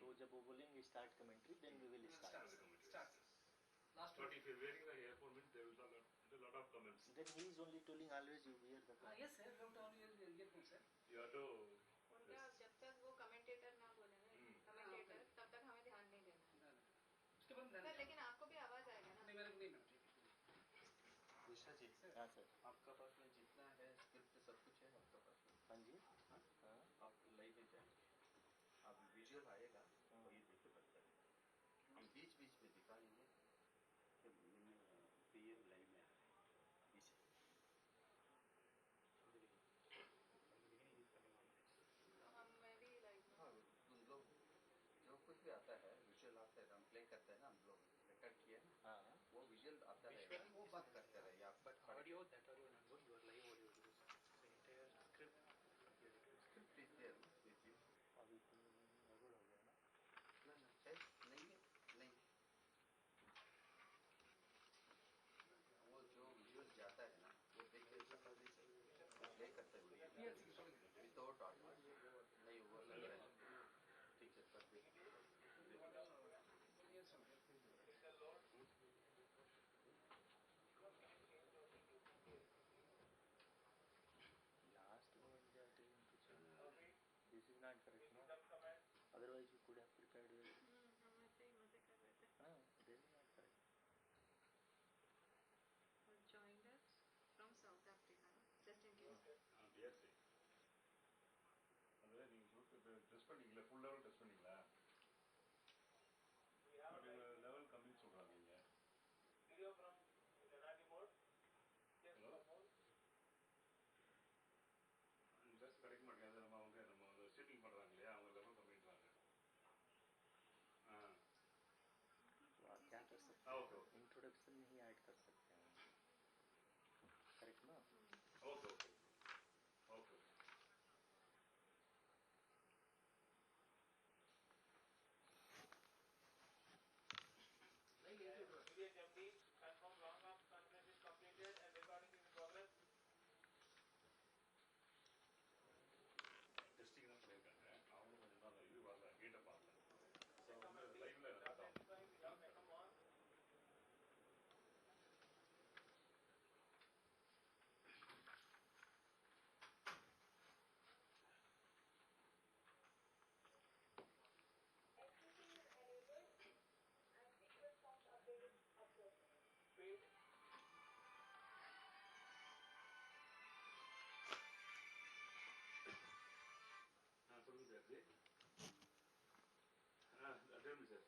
वो जब वो बोलेंगे start commentary, then we will start. Start. Last But if you're wearing the earphone, means there will be a lot of comments. Then he is only telling always you wear the. Yes sir, you have to only earphones sir. You have to. उनका जब तक वो commentator ना बोले ना commentator तब तक हमें ध्यान नहीं देना है। उसके बाद सर लेकिन आपको भी आवाज आएगा ना? नहीं मेरे को नहीं मैडम। विशा जी हाँ सर, आपका पास में जितना है स्क्रिप्ट सब कुछ है आपका पास में? हाँ जी, हाँ हाँ आप लाइव में जाइए, आप विजुअल आएगा और ये देखे पता है, हम बीच बीच में दिखाएंगे कि पीएम लाइव में बीच हम मैं भी लाइव में। हाँ तुम लोग जो कुछ भी आता है विजुअल आता है हम प्ले करते हैं ना, हम लोग रिकॉर्ड किए ना, हाँ, वो विजुअल आता है वो बात करते रहे आप but Audio, that audio not good, your live audio because the entire script script is there with you. अभी तो गड़बड़ हो गया ना? ना है नहीं है नहीं, वो जो विजुअल जाता है ना वो देख के प्ले करते हुए विदाउट ऑडियो नहीं वो लग रहा है ठीक है कर दे। Last one they are telling to change. This is not correct, no? Otherwise you could have prepared well. हम ऐसे ही मजे कर रहे थे। हाँ, this is not correct. Joined us from South Africa, just in case. Yes. அது நீங்கள் dress பண்ணிங்களா, ஃபுல் லெவல் ட்ரெஸ் பண்ணிங்களா? பட் லெவல் கம்மின்னு சொல்கிறாங்க நீங்கள். ஹலோ ட்ரெஸ் கிடைக்க மாட்டேங்குது, நம்ம ஷூட்டிங் பண்ணுறாங்க இல்லையா, அவங்க லெவல் கம்மின்றாங்க. तो आप क्या कर सकते हाँ हैं? ओके इंट्रोडक्शन में ही ऐड कर सकते हैं, करेक्ट ना? Okay okay okay. டெஸ்டிங் தான் பண்ணியிருக்காங்க, அவங்களும் கொஞ்சம் நாள் இது வரல, கேட்ட பார்க்கல. ஸோ வந்து லைவ்ல சொல்லுங்க sir ji. Tell me sir.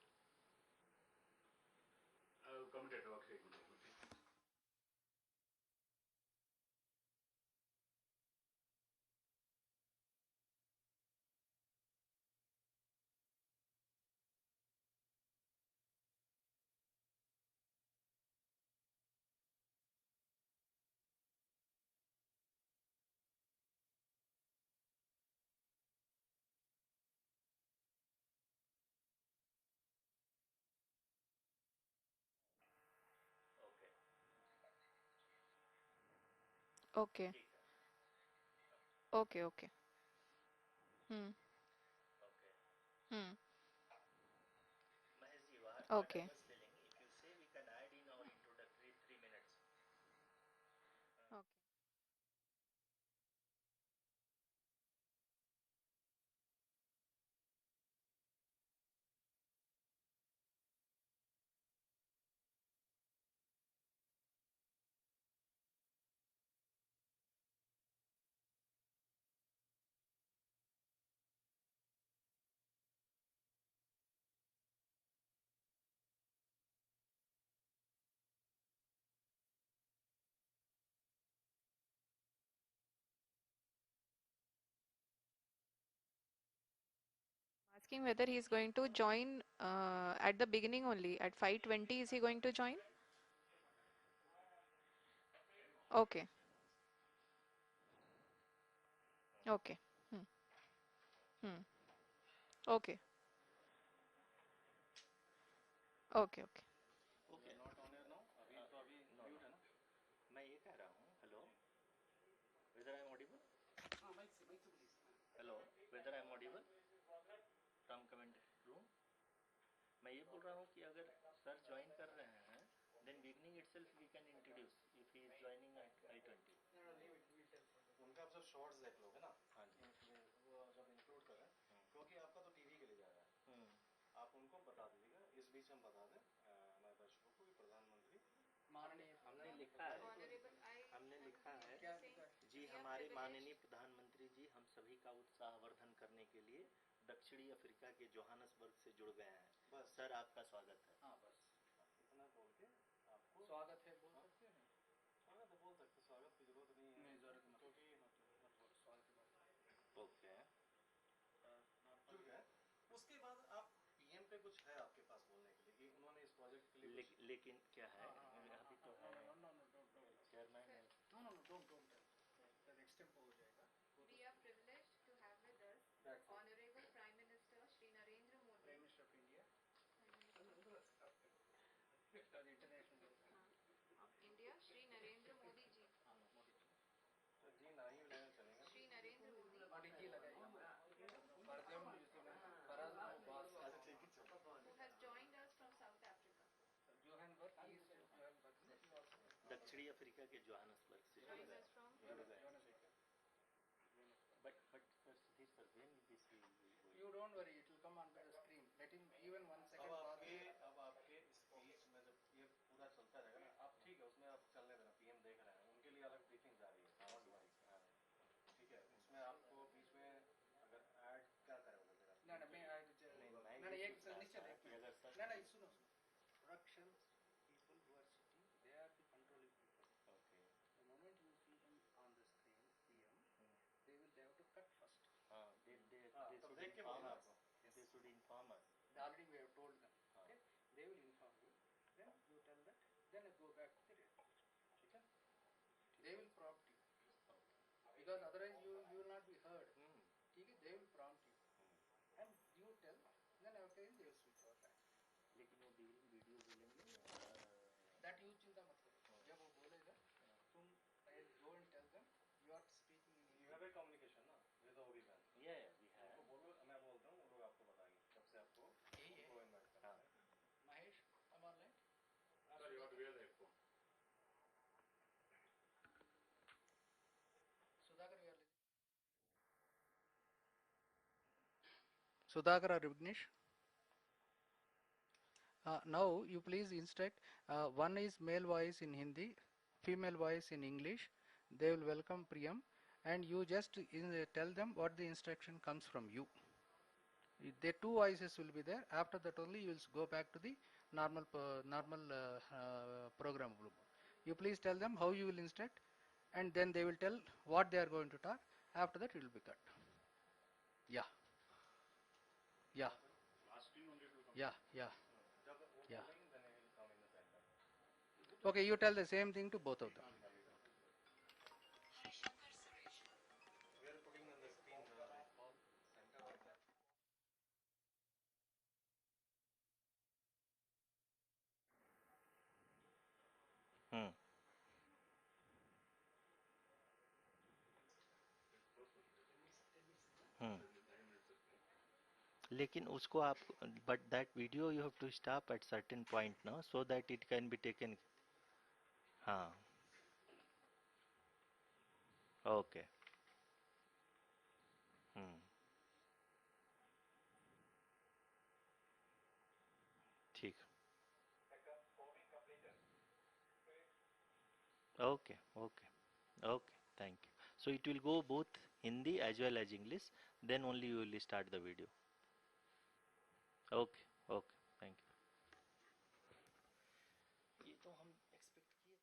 Committed work ஷேக். Okay. Okay. Okay. Hmm. Hmm. Mahesh ji, Okay. what I was telling, if you say we can add in our introductory 3 minutes. Okay. Asking whether he is going to join at the beginning only at 5:20. Is he going to join? Okay. Okay. Hmm. Hmm. Okay. Okay. Okay. Okay. Not on air now, अभी तो अभी mute है ना? मैं ये कह रहा हूँ, hello, whether I am audible? हाँ माइक से please. Hello, whether I am audible from comment room? मैं ये बोल रहा हूँ कि अगर सर ज्वाइन कर रहे हैं then beginning itself we can introduce if he is joining at I-20. No, no, leave it. We'll tell for you. उनका आप जब शॉर्ट्स देख लोगे ना, हाँ जी। उसमें वो जब इंक्लूड करें, क्योंकि आपका तो टीवी के लिए जा रहा है, आप उनको बता दीजिएगा, इस बीच हम बता दें हमारे दर्शकों को कि प्रधानमंत्री माननीय हमने लिखा है, Honorable, हमने लिखा है क्या saying लिखा है? जी we are हमारे privileged- माननीय प्रधानमंत्री जी हम सभी का उत्साहवर्धन करने के लिए दक्षिणी अफ्रीका के जोहानसबर्ग से जुड़ गए हैं। बस सर आपका स्वागत है। हाँ बस इतना बोल के आपको स्वागत है बोल सकते हैं। स्वागत तो बोल सकते, स्वागत की जरूरत नहीं है, नहीं जरूरत मत क्योंकि मत बोलो स्वागत की बात। ओके ठीक है। उसके बाद आप पीएम पे कुछ है आपके पास बोलने के लिए कि उन्होंने इस प्रोजेक्ट के लिए कुछ लेकिन क्या है अभी तो है चेयरमैन है। नो डोंट टेल एक्सटेम्पो हो जाएगा। We are privileged to have with us That's it. Honorable Prime Minister Shri Narendra Modi. Prime minister of India international Of India, Shri Narendra Modi ji. Modi तो जी नहीं लेना चलेगा। Shri Narendra Modi, Modi की लगाइए परजम फराज बास अच्छा ठीक है चलो। who has joined us from South Africa. Johannesburg east Johannesburg दक्षिणी अफ्रीका के जोहानसबर्ग से जुड़ Joined गए। us from जुड़ गए। But sir, Sudhir sir, when this will be going? You don't worry, it will come on the screen. Let him even 1 second अब आपके speech में जब ये पूरा चलता रहेगा ना, आप ठीक है उसमें आप चलने देना, पीएम देख रहे हैं, उनके लिए अलग ब्रीफिंग जा रही है, नॉट वरी। ठीक है, उसमें आपको बीच में अगर ऐड क्या करोगे जरा? ना मैं नहीं, एक पूछ रहा निश्चित था एक कि अगर सर ना सुनो production people who are sitting they are the controlling people. Okay. The moment you see him on the screen PM they will have to cut first. they तो should देख के inform बोलना us. आपको। They should inform us. Already we have told them. Okay, they will inform you. Then you tell that. Then I go back to the radio. ठीक है? They will prompt you because otherwise you will not be heard. ठीक है? They will prompt you and you tell. Then after they will switch off that. लेकिन वो video बोलेंगे That you चिंता मत करो. जब वो बोलेगा तुम go and tell them you are speaking in You have a communication ना with the OB band. yeah we have. उनको बोलो, मैं बोलता हूँ, वो लोग आपको बताएंगे कब से आपको यही है. उनको इनवाइट करना है। Mahesh, come online. Sir, you have to wear the headphone. Sudhakar, you are listening. Sudhakar or Vignesh? Now you please instruct. One is male voice in Hindi, female voice in English. They will welcome Priyam, and you just tell them what the instruction comes from you. The two voices will be there. After that only you will go back to the normal program. You please tell them how you will instruct, and then they will tell what they are going to talk. After that it will be cut. Yeah. Lastly only it will come. Yeah. जब वो Yeah. बोलेंगे then I will come in the center. Okay, you tell the same thing to both of them. We are putting on the screen all center of that. लेकिन उसको आप but that video you have to stop at certain point no so that it can be taken. हाँ okay. ठीक okay thank you. So it will go both Hindi as well as English, then only you will start the video. Okay thank you. ये तो हम expect किए थे।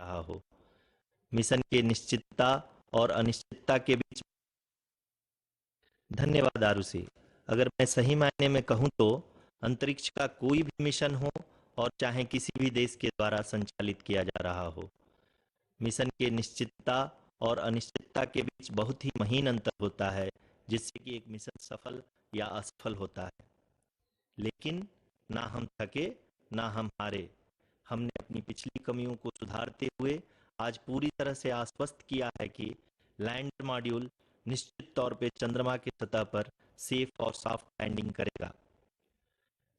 रहा हो। Mission के निश्चितता और अनिश्चितता के बीच। धन्यवाद आरुषि। अगर मैं सही मायने में कहूं तो अंतरिक्ष का कोई भी मिशन हो और चाहे किसी भी देश के द्वारा संचालित किया जा रहा हो, मिशन के निश्चितता और अनिश्चितता के बीच बहुत ही महीन अंतर होता है, जिससे कि एक मिशन सफल या असफल होता है। लेकिन ना हम थके ना हम हारे। हमने अपनी पिछली कमियों को सुधारते हुए आज पूरी तरह से आश्वस्त किया है कि लैंडर मॉड्यूल निश्चित तौर पे चंद्रमा की सतह पर सेफ और सॉफ्ट लैंडिंग करेगा।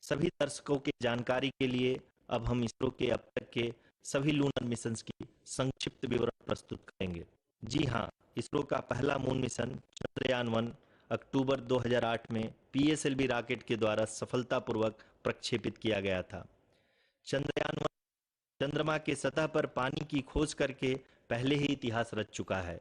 सभी दर्शकों के जानकारी के लिए अब हम इसरो के अब तक के सभी लूनर मिशंस की संक्षिप्त विवरण प्रस्तुत करेंगे। जी हाँ, इसरो का पहला मून मिशन चंद्रयान-1 अक्टूबर 2008 में पीएसएलवी रॉकेट के द्वारा सफलतापूर्वक प्रक्षेपित किया गया था। चंद्रयान-1 चंद्रमा के सतह पर पानी की खोज करके पहले ही इतिहास रच चुका है।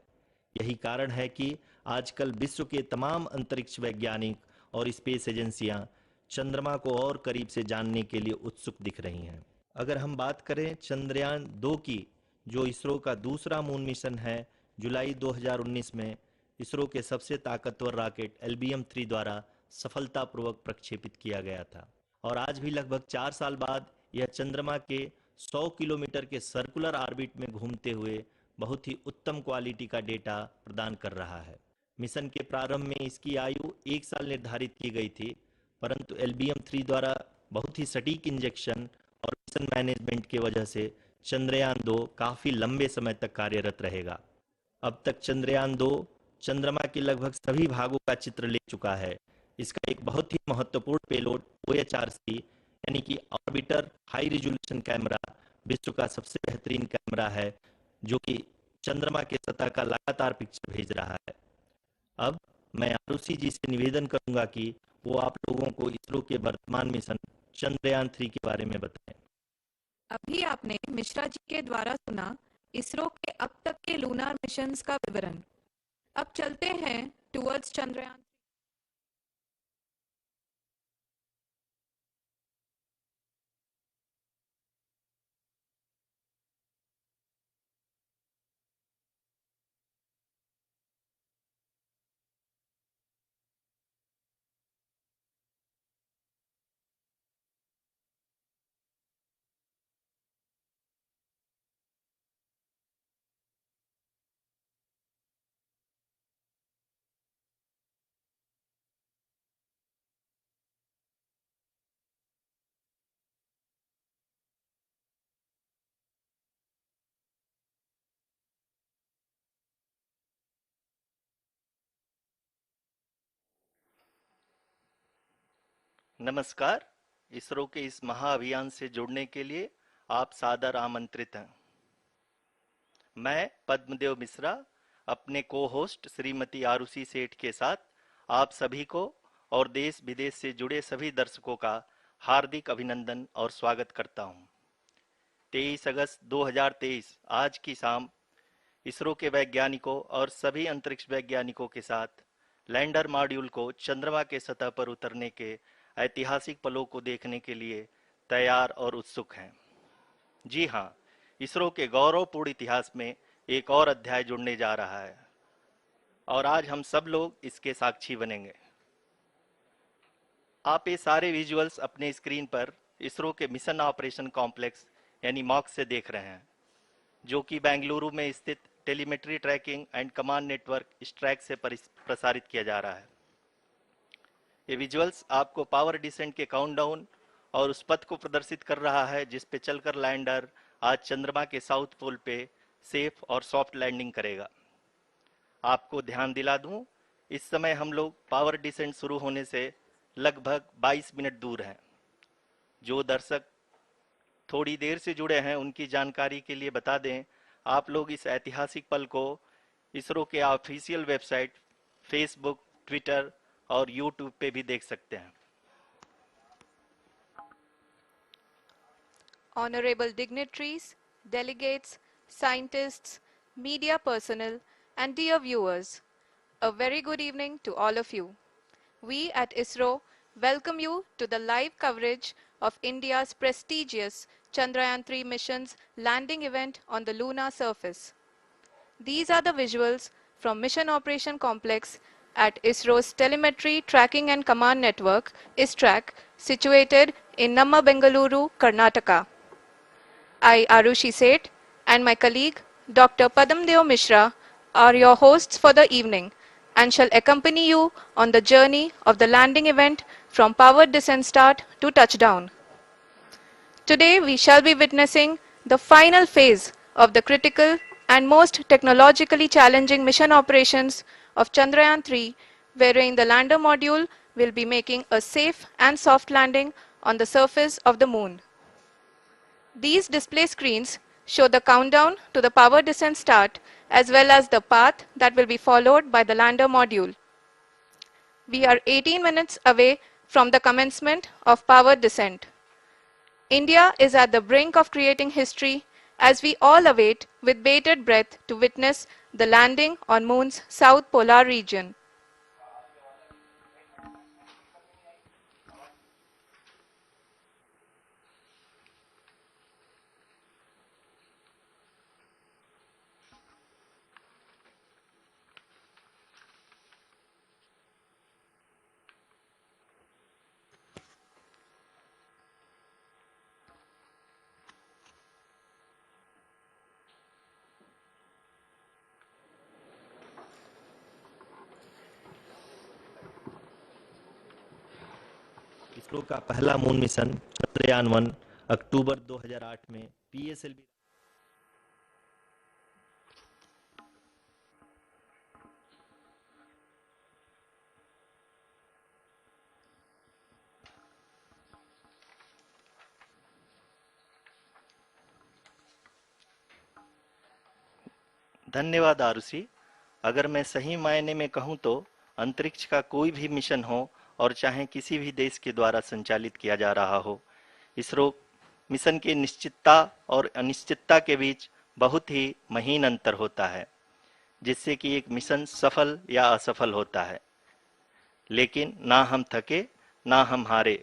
यही कारण है कि आजकल विश्व के तमाम अंतरिक्ष वैज्ञानिक और स्पेस एजेंसियां चंद्रमा को और करीब से जानने के लिए उत्सुक दिख रही हैं। अगर हम बात करें चंद्रयान-2 की, जो इसरो का दूसरा मून मिशन है, जुलाई 2019 में इसरो के सबसे ताकतवर रॉकेट LBM-3 द्वारा सफलतापूर्वक प्रक्षेपित किया गया था और आज भी लगभग 4 साल बाद यह चंद्रमा के 100 किलोमीटर के सर्कुलर ऑर्बिट में घूमते हुए बहुत ही उत्तम क्वालिटी का डेटा प्रदान कर रहा है। मिशन के प्रारंभ में इसकी आयु 1 साल निर्धारित की गई थी, परंतु LBM-3 द्वारा बहुत ही सटीक इंजेक्शन और मिशन मैनेजमेंट की वजह से चंद्रयान-2 काफ़ी लंबे समय तक कार्यरत रहेगा। अब तक चंद्रयान-2 चंद्रमा के लगभग सभी भागों का चित्र ले चुका है। इसका एक बहुत ही महत्वपूर्ण पेलोड OHRC यानी कि ऑर्बिटर हाई रिजोल्यूशन कैमरा विश्व का सबसे बेहतरीन कैमरा है, जो कि चंद्रमा के सतह का लगातार पिक्चर भेज रहा है। अब मैं आरुषि जी से निवेदन करूंगा कि वो आप लोगों को इसरो के वर्तमान मिशन चंद्रयान-3 के बारे में बताएं। अभी आपने मिश्रा जी के द्वारा सुना इसरो के अब तक के लूनार मिशंस का विवरण। अब चलते हैं टुवर्ड्स चंद्रयान। नमस्कार। इसरो के इस महाअभियान से जुड़ने के लिए आप सादर आमंत्रित हैं। मैं पद्मदेव मिश्रा अपने को-होस्ट श्रीमती आरुषि सेठ के साथ आप सभी को और देश विदेश से जुड़े सभी दर्शकों का हार्दिक अभिनंदन और स्वागत करता हूं। 23 अगस्त 2023 आज की शाम इसरो के वैज्ञानिकों और सभी अंतरिक्ष वैज्ञानिकों के साथ लैंडर मॉड्यूल को चंद्रमा के सतह पर उतरने के ऐतिहासिक पलों को देखने के लिए तैयार और उत्सुक हैं। जी हाँ, इसरो के गौरवपूर्ण इतिहास में एक और अध्याय जुड़ने जा रहा है और आज हम सब लोग इसके साक्षी बनेंगे। आप ये सारे विजुअल्स अपने स्क्रीन पर इसरो के मिशन ऑपरेशन कॉम्प्लेक्स यानी मॉक से देख रहे हैं, जो कि बेंगलुरु में स्थित telemetry tracking and command network ISTRAC से प्रसारित किया जा रहा है। ये विजुअल्स आपको पावर डिसेंट के काउंटडाउन और उस पथ को प्रदर्शित कर रहा है जिस पे चलकर लैंडर आज चंद्रमा के साउथ पोल पे सेफ और सॉफ्ट लैंडिंग करेगा। आपको ध्यान दिला दूं, इस समय हम लोग पावर डिसेंट शुरू होने से लगभग 22 मिनट दूर हैं। जो दर्शक थोड़ी देर से जुड़े हैं उनकी जानकारी के लिए बता दें, आप लोग इस ऐतिहासिक पल को इसरो के ऑफिशियल वेबसाइट, फेसबुक, ट्विटर और यूट्यूब पे भी देख सकते हैं। Honorable dignitaries, delegates, scientists, media personnel, and dear viewers, a very good evening to all of you. We at ISRO welcome you to the live coverage of India's prestigious Chandrayaan-3 mission's landing event on the lunar surface. These are the visuals from Mission Operation Complex at ISRO's Telemetry Tracking and Command Network, ISTRAC, situated in Namma, Bengaluru, Karnataka. I, Arushi Seth, and my colleague, Dr. Padamdeo Mishra, are your hosts for the evening and shall accompany you on the journey of the landing event from powered descent start to touchdown. Today, we shall be witnessing the final phase of the critical and most technologically challenging mission operations of Chandrayaan-3, wherein the lander module will be making a safe and soft landing on the surface of the moon. These display screens show the countdown to the power descent start as well as the path that will be followed by the lander module. We are 18 minutes away from the commencement of power descent. India is at the brink of creating history as we all await with bated breath to witness the landing on Moon's south polar region. ISRO का पहला moon mission Chandrayaan one अक्टूबर 2008 में PSLV धन्यवाद आरुषि। अगर मैं सही मायने में कहूं तो अंतरिक्ष का कोई भी मिशन हो और चाहे किसी भी देश के द्वारा संचालित किया जा रहा हो, इसरो मिशन की निश्चितता और अनिश्चितता के बीच बहुत ही महीन अंतर होता है, जिससे कि एक मिशन सफल या असफल होता है। लेकिन ना हम थके ना हम हारे।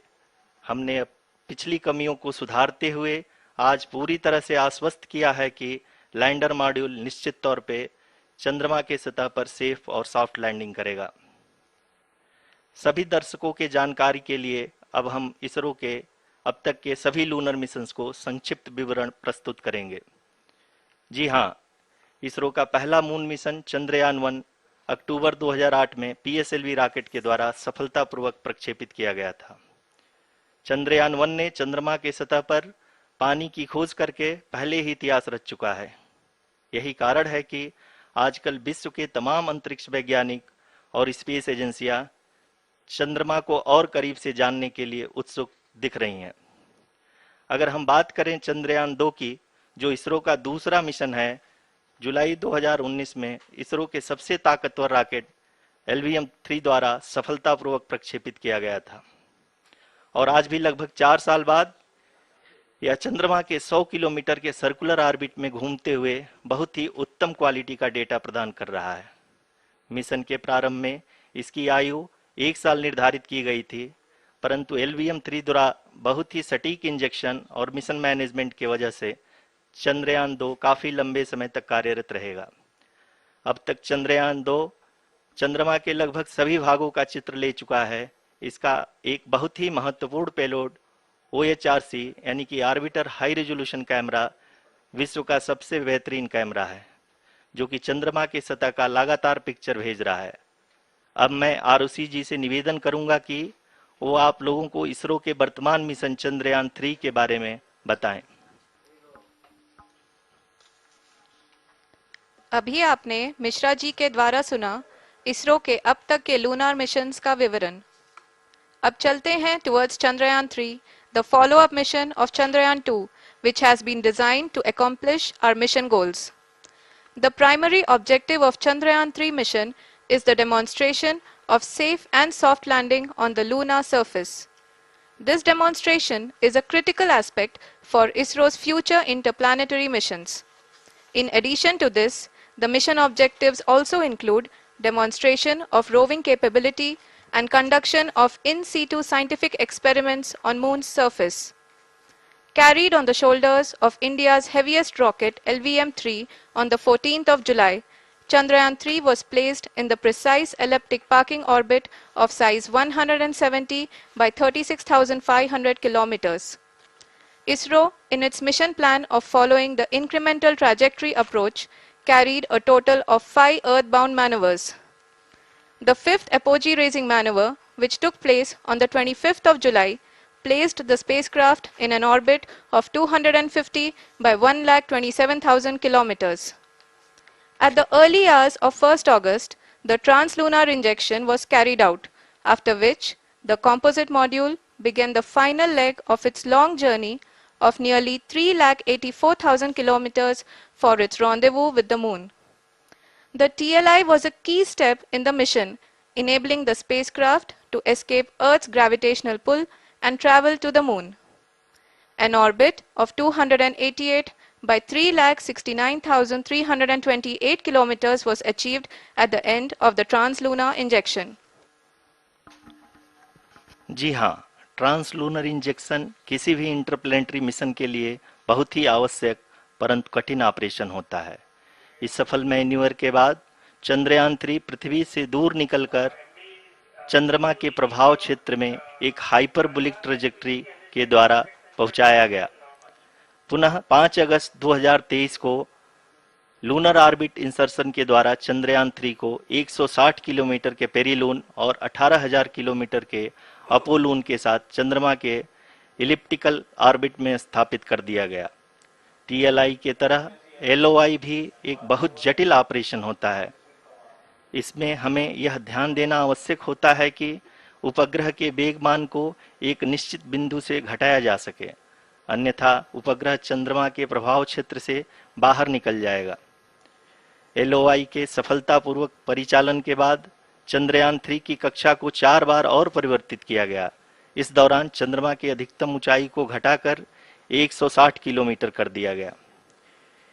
हमने पिछली कमियों को सुधारते हुए आज पूरी तरह से आश्वस्त किया है कि लैंडर मॉड्यूल निश्चित तौर पे चंद्रमा के सतह पर सेफ और सॉफ्ट लैंडिंग करेगा। सभी दर्शकों के जानकारी के लिए अब हम इसरो के अब तक के सभी लूनर मिशंस को संक्षिप्त विवरण प्रस्तुत करेंगे। जी हाँ, इसरो का पहला मून मिशन चंद्रयान-1 अक्टूबर 2008 में पीएसएलवी रॉकेट के द्वारा सफलतापूर्वक प्रक्षेपित किया गया था। चंद्रयान-1 ने चंद्रमा के सतह पर पानी की खोज करके पहले ही इतिहास रच चुका है। यही कारण है कि आजकल विश्व के तमाम अंतरिक्ष वैज्ञानिक और स्पेस एजेंसियां चंद्रमा को और करीब से जानने के लिए उत्सुक दिख रही हैं। अगर हम बात करें चंद्रयान-2 की, जो इसरो का दूसरा मिशन है, जुलाई 2019 में इसरो के सबसे ताकतवर रॉकेट LVM-3 द्वारा सफलतापूर्वक प्रक्षेपित किया गया था और आज भी लगभग 4 साल बाद यह चंद्रमा के 100 किलोमीटर के सर्कुलर ऑर्बिट में घूमते हुए बहुत ही उत्तम क्वालिटी का डेटा प्रदान कर रहा है। मिशन के प्रारंभ में इसकी आयु 1 साल निर्धारित की गई थी, परंतु LVM-3 द्वारा बहुत ही सटीक इंजेक्शन और मिशन मैनेजमेंट की वजह से चंद्रयान-2 काफी लंबे समय तक कार्यरत रहेगा। अब तक चंद्रयान-2 चंद्रमा के लगभग सभी भागों का चित्र ले चुका है। इसका एक बहुत ही महत्वपूर्ण पेलोड OHRC यानी कि ऑर्बिटर हाई रेजोल्यूशन कैमरा विश्व का सबसे बेहतरीन कैमरा है, जो कि चंद्रमा के सतह का लगातार पिक्चर भेज रहा है। अब मैं आरुषि जी से निवेदन करूंगा कि वो आप लोगों को इसरो के वर्तमान मिशन चंद्रयान-3 के बारे में बताएं। अभी आपने मिश्रा जी के द्वारा सुना इसरो के अब तक के लूनार मिशंस का विवरण। अब चलते हैं towards Chandrayaan-3, the follow-up mission of Chandrayaan-2, which has been designed to accomplish our mission goals. The primary objective of Chandrayaan-3 mission is the demonstration of safe and soft landing on the lunar surface. This demonstration is a critical aspect for ISRO's future interplanetary missions. In addition to this, the mission objectives also include demonstration of roving capability and conduction of in situ scientific experiments on Moon's surface. Carried on the shoulders of India's heaviest rocket LVM-3 on the 14th of July, Chandrayaan-3 was placed in the precise elliptic parking orbit of size 170 by 36,500 kilometers. ISRO, in its mission plan of following the incremental trajectory approach, carried a total of 5 earthbound maneuvers. The fifth apogee raising maneuver, which took place on the 25th of July, placed the spacecraft in an orbit of 250 by 1,27,000 kilometers. At the early hours of 1st August, the translunar injection was carried out, after which the composite module began the final leg of its long journey of nearly 3,84,000 kilometers for its rendezvous with the Moon. The TLI was a key step in the mission, enabling the spacecraft to escape Earth's gravitational pull and travel to the Moon. An orbit of 288 by 3,69,328 kilometers was achieved at the end of the translunar injection. जी हाँ, translunar injection किसी भी interplanetary mission के लिए बहुत ही आवश्यक परंतु कठिन operation होता है। इस सफल मैन्यूवर के बाद चंद्रयान-3 पृथ्वी से दूर निकलकर चंद्रमा के प्रभाव क्षेत्र में एक हाइपरबोलिक ट्रेजेक्टरी के द्वारा पहुंचाया गया। पुनः 5 अगस्त 2023 को लूनर ऑर्बिट इंसर्शन के द्वारा चंद्रयान-3 को 160 किलोमीटर के पेरिलून और 18,000 किलोमीटर के अपोलून के साथ चंद्रमा के इलिप्टिकल ऑर्बिट में स्थापित कर दिया गया। टीएलआई के तरह एलओआई भी एक बहुत जटिल ऑपरेशन होता है। इसमें हमें यह ध्यान देना आवश्यक होता है कि उपग्रह के वेगमान को एक निश्चित बिंदु से घटाया जा सके, अन्यथा उपग्रह चंद्रमा के प्रभाव क्षेत्र से बाहर निकल जाएगा। एलओआई के सफलतापूर्वक परिचालन के बाद चंद्रयान-3 की कक्षा को 4 बार और परिवर्तित किया गया। इस दौरान चंद्रमा की अधिकतम ऊंचाई को घटाकर 160 किलोमीटर कर दिया गया।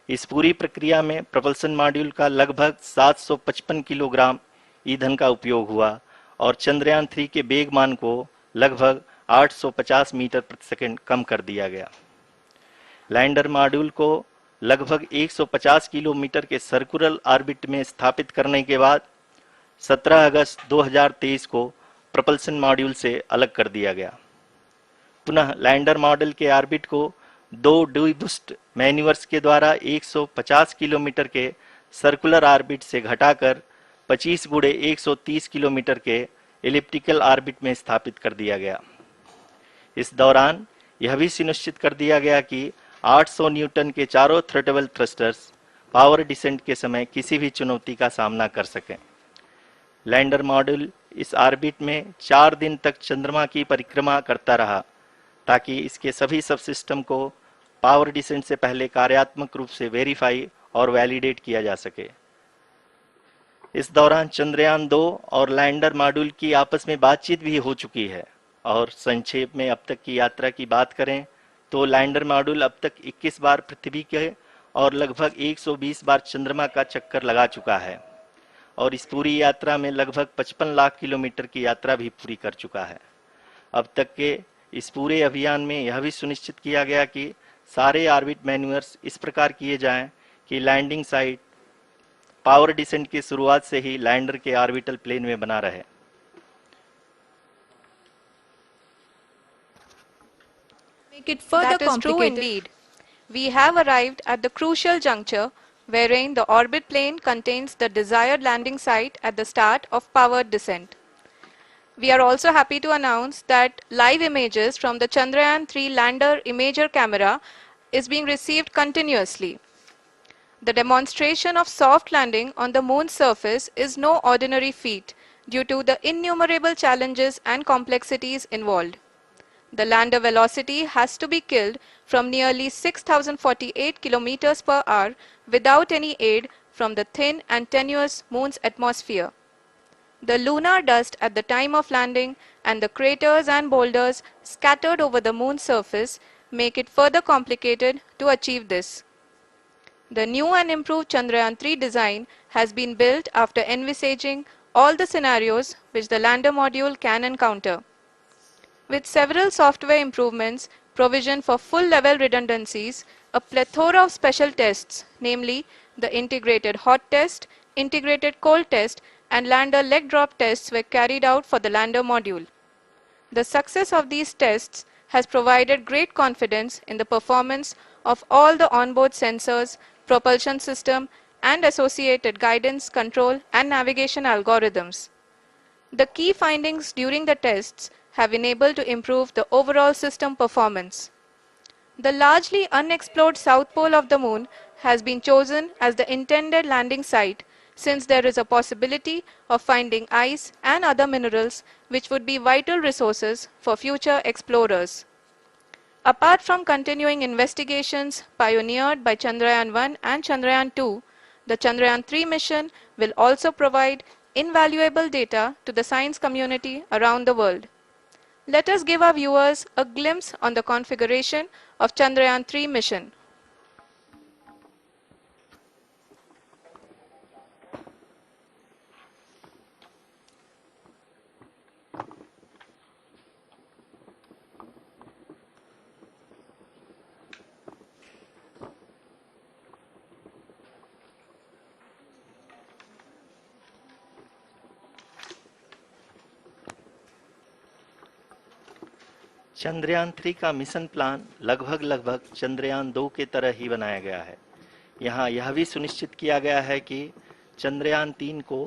इस पूरी प्रक्रिया में प्रपल्सन मॉड्यूल का लगभग 755 किलोग्राम ईंधन का उपयोग हुआ और चंद्रयान-3 के वेगमान को लगभग 850 मीटर प्रति सेकंड कम कर दिया गया। लैंडर मॉड्यूल को लगभग 150 किलोमीटर के सर्कुलर ऑर्बिट में स्थापित करने के बाद 17 अगस्त 2023 को प्रपल्सन मॉड्यूल से अलग कर दिया गया। पुनः लैंडर मॉडल के ऑर्बिट को 2 डीबूस्ट मैन्यूवर्स के द्वारा 150 किलोमीटर के सर्कुलर ऑर्बिट से घटाकर 25 गुणे 130 किलोमीटर के एलिप्टिकल ऑर्बिट में स्थापित कर दिया गया। इस दौरान यह भी सुनिश्चित कर दिया गया कि 800 न्यूटन के चारों थ्रोटेबल थ्रस्टर्स पावर डिसेंट के समय किसी भी चुनौती का सामना कर सकें। लैंडर मॉड्यूल इस ऑर्बिट में 4 दिन तक चंद्रमा की परिक्रमा करता रहा ताकि इसके सभी सबसिस्टम को पावर डिसेंट से पहले कार्यात्मक रूप से वेरीफाई और वैलिडेट किया जा सके। इस दौरान चंद्रयान-2 और लैंडर मॉड्यूल की आपस में बातचीत भी हो चुकी है। और संक्षेप में अब तक की यात्रा की बात करें तो लैंडर मॉड्यूल अब तक 21 बार पृथ्वी के और लगभग 120 बार चंद्रमा का चक्कर लगा चुका है और इस पूरी यात्रा में लगभग 55 लाख किलोमीटर की यात्रा भी पूरी कर चुका है। अब तक के इस पूरे अभियान में यह भी सुनिश्चित किया गया कि सारे ऑर्बिट मैन्यूवर्स इस प्रकार किए जाएं कि लैंडिंग साइट पावर डिसेंट की शुरुआत से ही लैंडर के ऑर्बिटल प्लेन में बना रहे। Make it further that is true indeed. We have arrived at the crucial juncture wherein the orbit plane contains the desired landing site at the start of powered descent. We are also happy to announce that live images from the Chandrayaan-3 lander imager camera is being received continuously. The demonstration of soft landing on the moon's surface is no ordinary feat due to the innumerable challenges and complexities involved. The lander velocity has to be killed from nearly 6,048 kilometers per hour without any aid from the thin and tenuous moon's atmosphere. The lunar dust at the time of landing and the craters and boulders scattered over the moon's surface make it further complicated to achieve this. The new and improved Chandrayaan-3 design has been built after envisaging all the scenarios which the lander module can encounter. With several software improvements provision for full level redundancies, a plethora of special tests, namely the integrated hot test, integrated cold test, and lander leg drop tests were carried out for the lander module. The success of these tests has provided great confidence in the performance of all the onboard sensors, propulsion system, and associated guidance, control, and navigation algorithms. The key findings during the tests have enabled to improve the overall system performance. The largely unexplored south pole of the moon has been chosen as the intended landing site, since there is a possibility of finding ice and other minerals which would be vital resources for future explorers. Apart from continuing investigations pioneered by Chandrayaan-1 and Chandrayaan-2, the Chandrayaan-3 mission will also provide invaluable data to the science community around the world. Let us give our viewers a glimpse on the configuration of Chandrayaan-3 mission. Chandrayaan 3 का mission plan लगभग चंद्रयान 2 के तरह ही बनाया गया है। यहाँ यह भी सुनिश्चित किया गया है कि चंद्रयान 3 को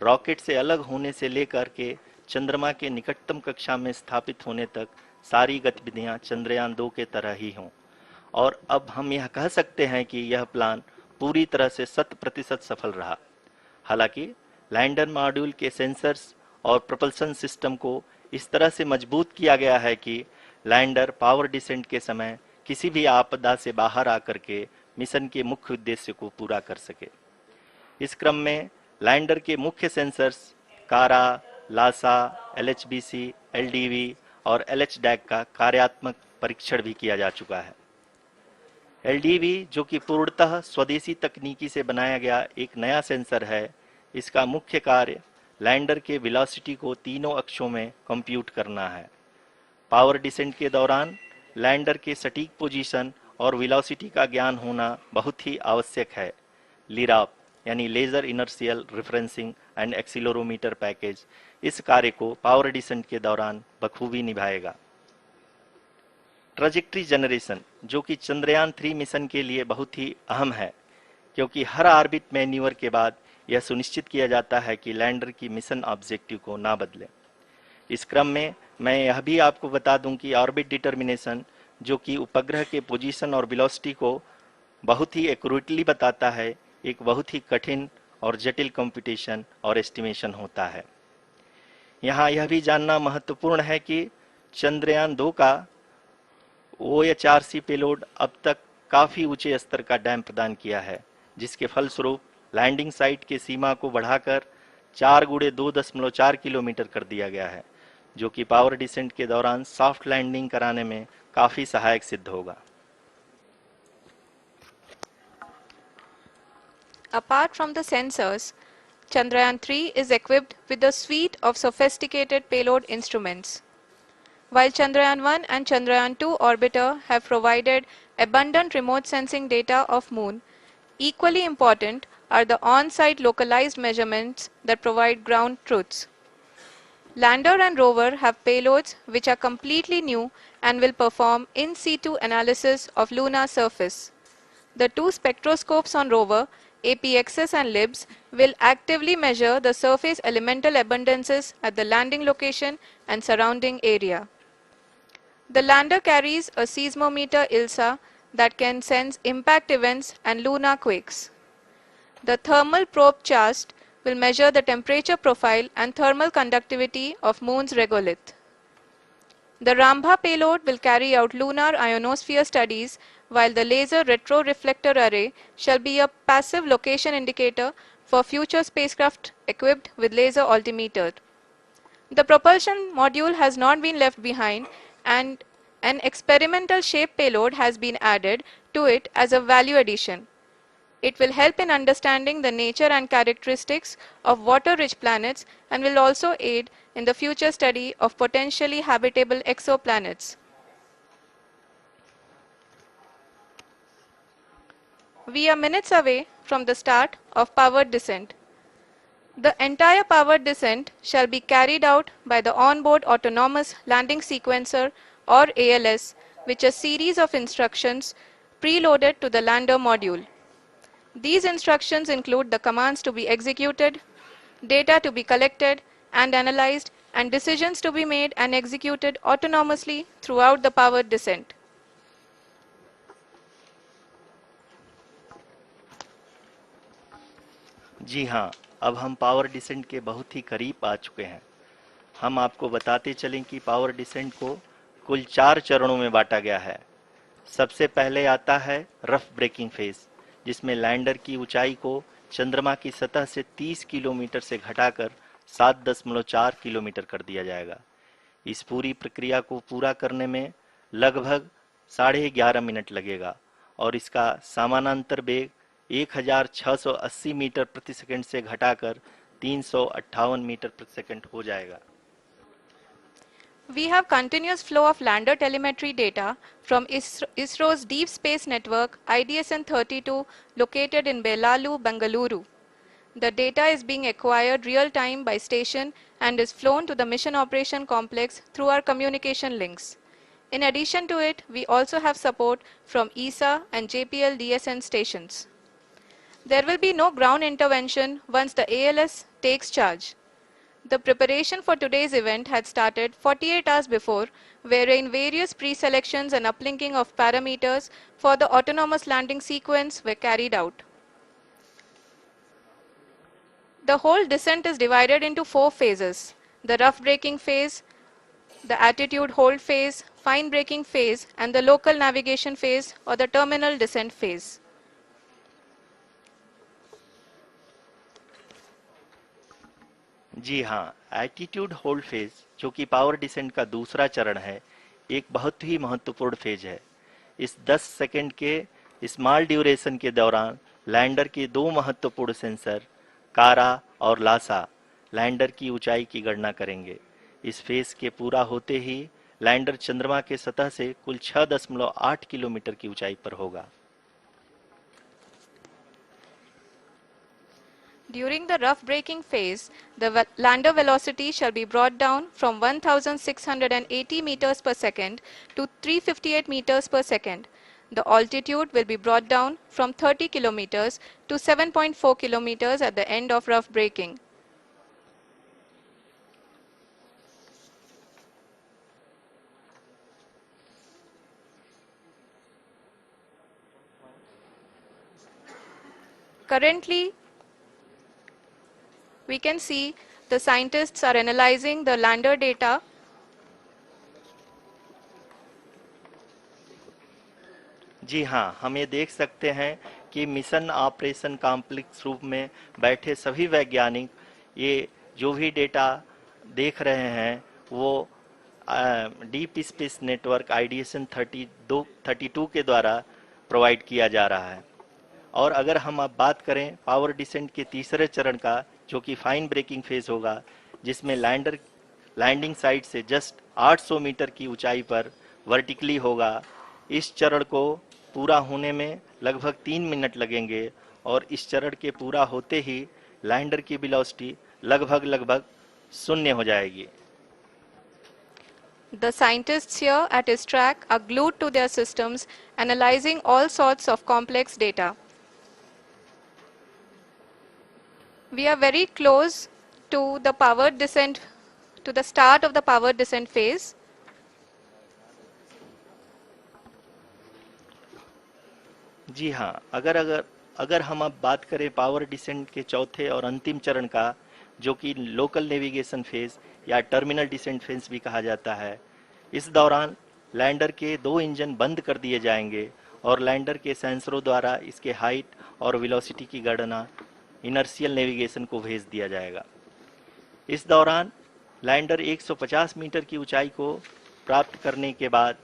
रॉकेट से अलग होने से लेकर के चंद्रमा के निकटतम कक्षा में स्थापित होने तक सारी गतिविधियां चंद्रयान 2 के तरह ही हों। और अब हम यह कह सकते हैं कि यह प्लान पूरी तरह से 100% सफल रहा। हालांकि लैंडर मॉड्यूल के सेंसर्स और प्रोपल्शन सिस्टम को इस तरह से मजबूत किया गया है कि लैंडर पावर डिसेंट के समय किसी भी आपदा से बाहर आकर के मिशन के मुख्य उद्देश्य को पूरा कर सके। इस क्रम में लैंडर के मुख्य सेंसर्स कारा, लासा, LHBC, LDV और LHDAC का कार्यात्मक परीक्षण भी किया जा चुका है। LDV जो कि पूर्णतः स्वदेशी तकनीकी से बनाया गया एक नया सेंसर है, इसका मुख्य कार्य लैंडर के वेलोसिटी को तीनों अक्षों में कंप्यूट करना है। पावर डिसेंट के दौरान लैंडर के सटीक पोजीशन और वेलोसिटी का ज्ञान होना बहुत ही आवश्यक है। लिराप यानी laser inertial referencing and accelerometer package इस कार्य को पावर डिसेंट के दौरान बखूबी निभाएगा। ट्रैजेक्टरी जनरेशन जो कि चंद्रयान 3 मिशन के लिए बहुत ही अहम है, क्योंकि हर ऑर्बिट मैन्यूवर के बाद यह सुनिश्चित किया जाता है कि लैंडर की मिशन ऑब्जेक्टिव को ना बदले। इस क्रम में मैं यह भी आपको बता दूं कि ऑर्बिट डिटर्मिनेशन जो कि उपग्रह के पोजीशन और वेलोसिटी को बहुत ही एक्यूरेटली बताता है, एक बहुत ही कठिन और जटिल कंप्यूटेशन और एस्टिमेशन होता है। यहाँ यह भी जानना महत्वपूर्ण है कि चंद्रयान 2 का OHRC पेलोड अब तक काफी ऊंचे स्तर का डैम प्रदान किया है, जिसके फलस्वरूप लैंडिंग साइट के सीमा को बढ़ाकर 4x2.4 किलोमीटर कर दिया गया है, जो कि पावर डिसेंट के दौरान सॉफ्ट लैंडिंग कराने में काफी सहायक सिद्ध होगा। Apart from the sensors, Chandrayaan 3 is equipped with a suite of sophisticated payload instruments. While Chandrayaan 1 and Chandrayaan 2 orbiter have provided abundant remote sensing data of Moon, equally important are the on-site localized measurements that provide ground truths. Lander and rover have payloads which are completely new and will perform in situ analysis of lunar surface. The two spectroscopes on rover, APXS and LIBS, will actively measure the surface elemental abundances at the landing location and surrounding area. The lander carries a seismometer ILSA that can sense impact events and lunar quakes. The thermal probe CHAST will measure the temperature profile and thermal conductivity of Moon's regolith. The Rambha payload will carry out lunar ionosphere studies, while the laser retroreflector array shall be a passive location indicator for future spacecraft equipped with laser altimeter. The propulsion module has not been left behind, and an experimental shape payload has been added to it as a value addition. It will help in understanding the nature and characteristics of water-rich planets and will also aid in the future study of potentially habitable exoplanets. We are minutes away from the start of powered descent. The entire powered descent shall be carried out by the onboard autonomous landing sequencer or ALS, which is a series of instructions preloaded to the lander module. These instructions include the commands to be executed, data to be collected and analyzed, and decisions to be made and executed autonomously throughout the powered descent. जी हाँ, अब हम power descent के बहुत ही करीब आ चुके हैं। हम आपको बताते चलें कि पावर डिसेंट को कुल 4 चरणों में बांटा गया है। सबसे पहले आता है रफ ब्रेकिंग फेज, जिसमें लैंडर की ऊंचाई को चंद्रमा की सतह से 30 किलोमीटर से घटाकर 7.4 किलोमीटर कर दिया जाएगा। इस पूरी प्रक्रिया को पूरा करने में लगभग 11.5 मिनट लगेगा और इसका समानांतर वेग 1680 मीटर प्रति सेकंड से घटाकर 358 मीटर प्रति सेकंड हो जाएगा। We have continuous flow of lander telemetry data from ISRO's Deep Space Network IDSN-32 located in Belalu, Bengaluru. The data is being acquired real time by station and is flown to the Mission Operation Complex through our communication links. In addition to it, we also have support from ESA and JPL DSN stations. There will be no ground intervention once the ALS takes charge. The preparation for today's event had started 48 hours before, wherein various pre-selections and uplinking of parameters for the autonomous landing sequence were carried out. The whole descent is divided into 4 phases: the rough braking phase, the attitude hold phase, fine braking phase, and the local navigation phase or the terminal descent phase. जी हाँ, attitude hold phase, जो कि power descent का दूसरा चरण है, एक बहुत ही महत्वपूर्ण फेज है। इस 10 सेकंड के स्मॉल ड्यूरेशन के दौरान लैंडर के 2 महत्वपूर्ण सेंसर कारा और लासा लैंडर की ऊंचाई की गणना करेंगे। इस फेज के पूरा होते ही लैंडर चंद्रमा के सतह से कुल 6.8 किलोमीटर की ऊंचाई पर होगा। During the rough braking phase, the lander velocity shall be brought down from 1680 meters per second to 358 meters per second. The altitude will be brought down from 30 kilometers to 7.4 kilometers at the end of rough braking. Currently, we can see the scientists are analyzing the lander data. जी हाँ, हम ये देख सकते हैं कि mission operation complex रूप में बैठे सभी वैज्ञानिक ये जो भी डेटा देख रहे हैं वो डीप स्पेस नेटवर्क IDSN 32 के द्वारा प्रोवाइड किया जा रहा है। और अगर हम अब बात करें पावर डिसेंट के तीसरे चरण का, जो कि फाइन ब्रेकिंग फेज होगा, जिसमें लैंडर लैंडिंग साइट से जस्ट 800 मीटर की ऊंचाई पर वर्टिकली होगा। इस चरण को पूरा होने में लगभग 3 मिनट लगेंगे और इस चरण के पूरा होते ही लैंडर की वेलोसिटी लगभग शून्य हो जाएगी। The scientists here at ISTRAC are glued to their systems, analyzing all sorts of complex data. We are very close to the powered descent, to the start of the powered descent phase. जी हाँ, अगर हम अब बात करें power descent के चौथे और अंतिम चरण का, जो कि लोकल नेविगेशन फेज या टर्मिनल डिसेंट फेज भी कहा जाता है, इस दौरान लैंडर के 2 इंजन बंद कर दिए जाएंगे और लैंडर के सेंसरों द्वारा इसके हाइट और वेलोसिटी की गणना इनर्शियल नेविगेशन को भेज दिया जाएगा। इस दौरान लैंडर 150 मीटर की ऊंचाई को प्राप्त करने के बाद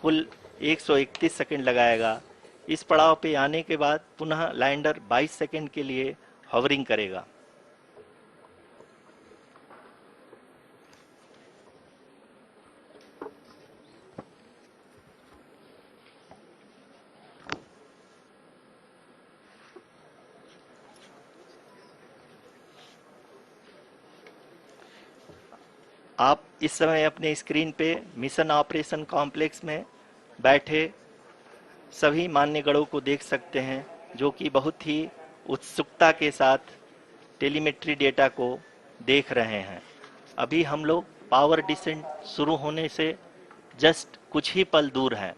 कुल 131 सेकंड लगाएगा। इस पड़ाव पे आने के बाद पुनः लैंडर 22 सेकंड के लिए हवरिंग करेगा। आप इस समय अपने स्क्रीन पे मिशन ऑपरेशन कॉम्प्लेक्स में बैठे सभी मान्यगणों को देख सकते हैं, जो कि बहुत ही उत्सुकता के साथ टेलीमेट्री डेटा को देख रहे हैं। अभी हम लोग पावर डिसेंट शुरू होने से जस्ट कुछ ही पल दूर हैं।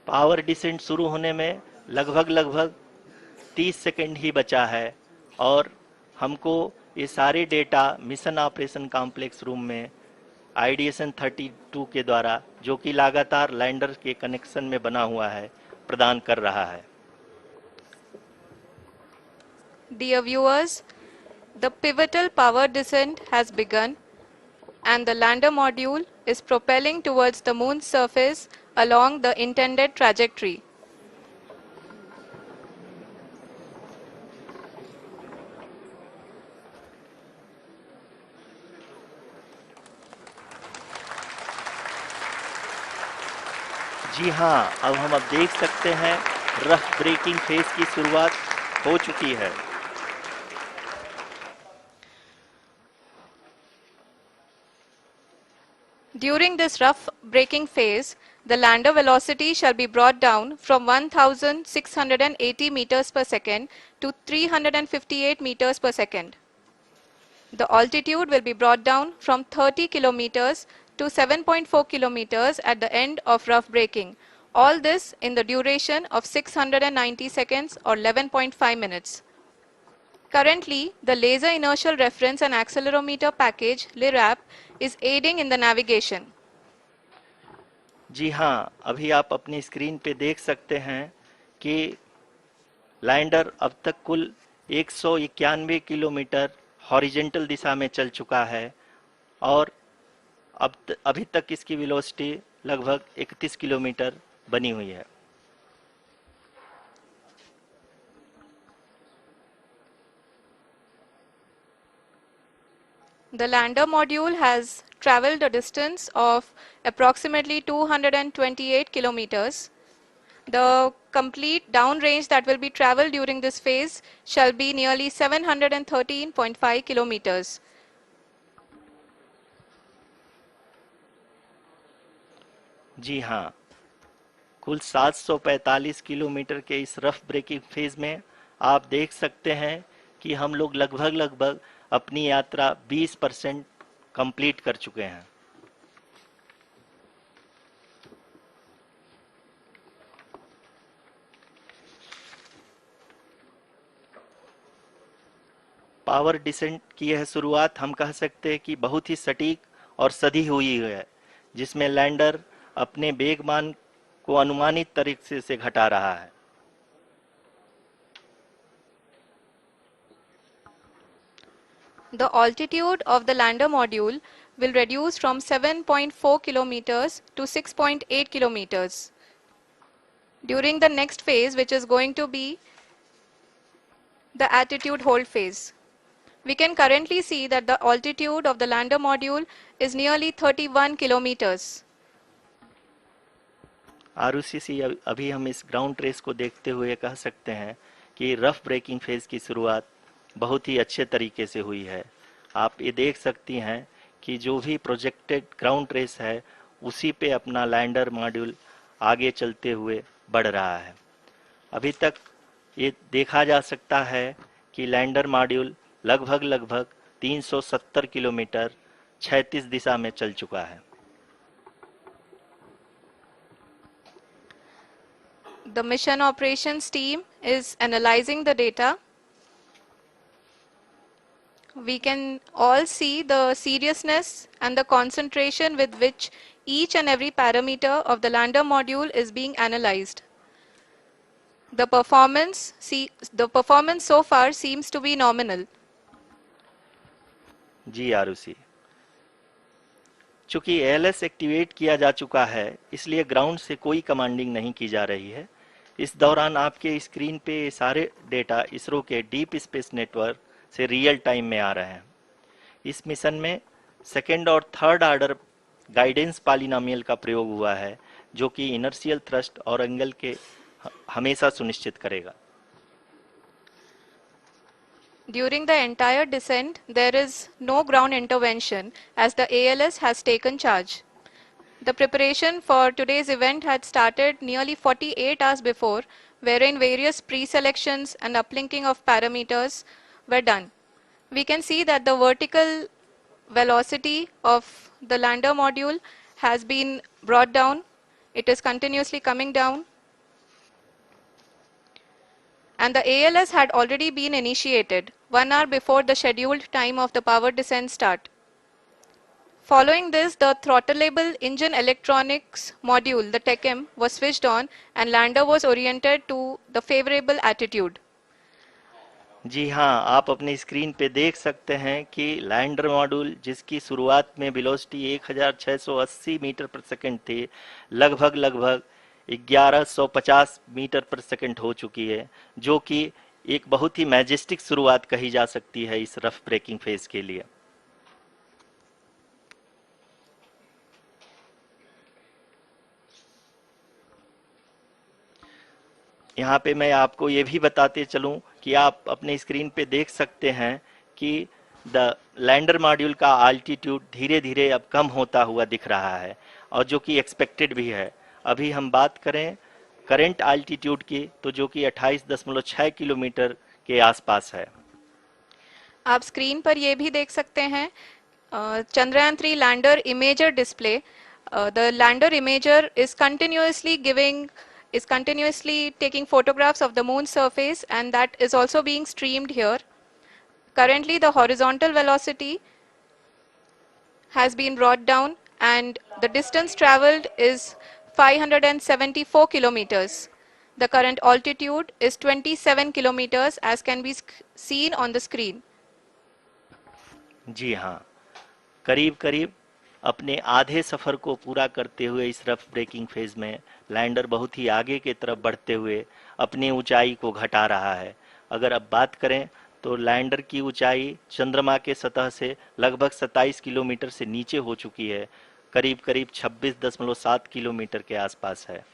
पावर डिसेंट शुरू होने में लगभग 30 सेकंड ही बचा है और हमको ये सारे data mission operation complex room में आईडीएसएन 32 के द्वारा, जो कि लगातार लैंडर के कनेक्शन में बना हुआ है, प्रदान कर रहा है। Dear viewers, the pivotal power descent has begun and the lander module is propelling towards the moon's surface along the intended trajectory. जी हाँ, अब देख सकते हैं रफ ब्रेकिंग फेज की शुरुआत हो चुकी है। During this rough braking phase, the lander velocity shall be brought down from 1680 meters per second to 358 meters per second. The altitude will be brought down from 30 kilometers to 7.4 kilometers at the end of rough braking. All this in the duration of 690 seconds or 11.5 minutes. Currently, the Laser Inertial Reference and Accelerometer package (LIRAP) is aiding in the navigation. जी हाँ, अभी आप अपनी screen पे देख सकते हैं कि lander अब तक कुल 191 किलोमीटर हॉरिजेंटल दिशा में चल चुका है और अभी तक इसकी वेलोसिटी लगभग 31 किलोमीटर बनी हुई है। The lander module has traveled a distance of approximately 228 kilometers. The complete downrange that will be traveled during this phase shall be nearly 713.5 kilometers. जी हाँ, कुल 745 किलोमीटर के इस रफ ब्रेकिंग फेज में आप देख सकते हैं कि हम लोग लगभग अपनी यात्रा 20% कंप्लीट कर चुके हैं। पावर डिसेंट की यह शुरुआत हम कह सकते हैं कि बहुत ही सटीक और सधी हुई है, जिसमें लैंडर अपने वेगमान को अनुमानित तरीके से घटा रहा है। The altitude of the lander module will reduce from 7.4 kilometers to 6.8 kilometers. During the next phase, which is going to be the attitude hold phase. We can currently see that the altitude of the lander module is nearly 31 kilometers. Arushi, अभी हम इस ground trace को देखते हुए कह सकते हैं कि रफ ब्रेकिंग फेज की शुरुआत बहुत ही अच्छे तरीके से हुई है। आप ये देख सकती हैं कि जो भी प्रोजेक्टेड ग्राउंड ट्रेस है उसी पे अपना लैंडर मॉड्यूल आगे चलते हुए बढ़ रहा है। अभी तक ये देखा जा सकता है कि लैंडर मॉड्यूल लगभग 370 किलोमीटर क्षैतिज दिशा में चल चुका है। The mission operations team is analyzing the data. We can all see the seriousness and the concentration with which each and every parameter of the lander module is being analyzed. The performance so far seems to be nominal. जी आरुषि, चूंकि ALS activate किया जा चुका है, इसलिए ground से कोई commanding नहीं की जा रही है। इस दौरान आपके स्क्रीन पे सारे डेटा इसरो के डीप स्पेस नेटवर्क से रियल टाइम में आ रहे हैं। इस मिशन में सेकेंड और थर्ड ऑर्डर गाइडेंस पॉलिनोमियल का प्रयोग हुआ है, जो कि इनर्शियल थ्रस्ट और एंगल के हमेशा सुनिश्चित करेगा। During the entire descent, there is no ground intervention as the ALS has taken charge. The preparation for today's event had started nearly 48 hours before, wherein various pre-selections and uplinking of parameters were done. We can see that the vertical velocity of the lander module has been brought down. It is continuously coming down. And the ALS had already been initiated 1 hour before the scheduled time of the power descent start. Following this, the throttleable engine electronics module, the TECM, was switched on and lander was oriented to the favorable attitude. जी हाँ, आप अपनी screen पे देख सकते हैं कि lander module जिसकी शुरुआत में वेलोसिटी 1680 मीटर पर सेकंड थी, लगभग 1150 मीटर पर सेकंड हो चुकी है, जो कि एक बहुत ही मैजेस्टिक शुरुआत कही जा सकती है इस रफ ब्रेकिंग फेज के लिए। यहाँ पे मैं आपको ये भी बताते चलूं कि आप अपने स्क्रीन पे देख सकते हैं कि द लैंडर मॉड्यूल का आल्टीट्यूड धीरे धीरे अब कम होता हुआ दिख रहा है, और जो कि एक्सपेक्टेड भी है। अभी हम बात करें करंट आल्टीट्यूड की, तो जो कि 28.6 किलोमीटर के आसपास है। आप स्क्रीन पर ये भी देख सकते हैं Chandrayaan 3 lander imager display. The lander imager is continuously taking photographs of the moon's surface, and that is also being streamed here. Currently, the horizontal velocity has been brought down and the distance traveled is 574 kilometers. The current altitude is 27 kilometers as can be seen on the screen. जी हाँ, करीब करीब अपने आधे सफर को पूरा करते हुए इस रफ ब्रेकिंग फेज में लैंडर बहुत ही आगे की तरफ बढ़ते हुए अपनी ऊंचाई को घटा रहा है। अगर अब बात करें तो लैंडर की ऊंचाई चंद्रमा के सतह से लगभग 27 किलोमीटर से नीचे हो चुकी है, करीब करीब 26.7 किलोमीटर के आसपास है।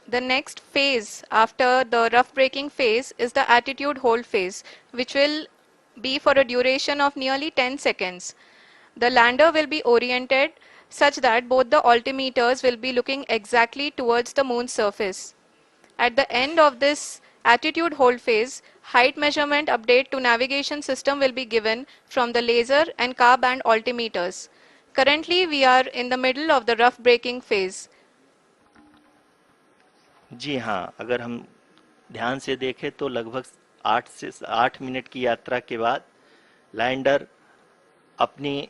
The next phase after the rough braking phase is the attitude hold phase, which will be for a duration of nearly 10 seconds. The lander will be oriented such that both the altimeters will be looking exactly towards the moon's surface. At the end of this attitude hold phase, height measurement update to navigation system will be given from the laser and car band altimeters. Currently, we are in the middle of the rough braking phase. जी हाँ, अगर हम ध्यान से देखें तो लगभग 8 minute की यात्रा के बाद लैंडर अपनी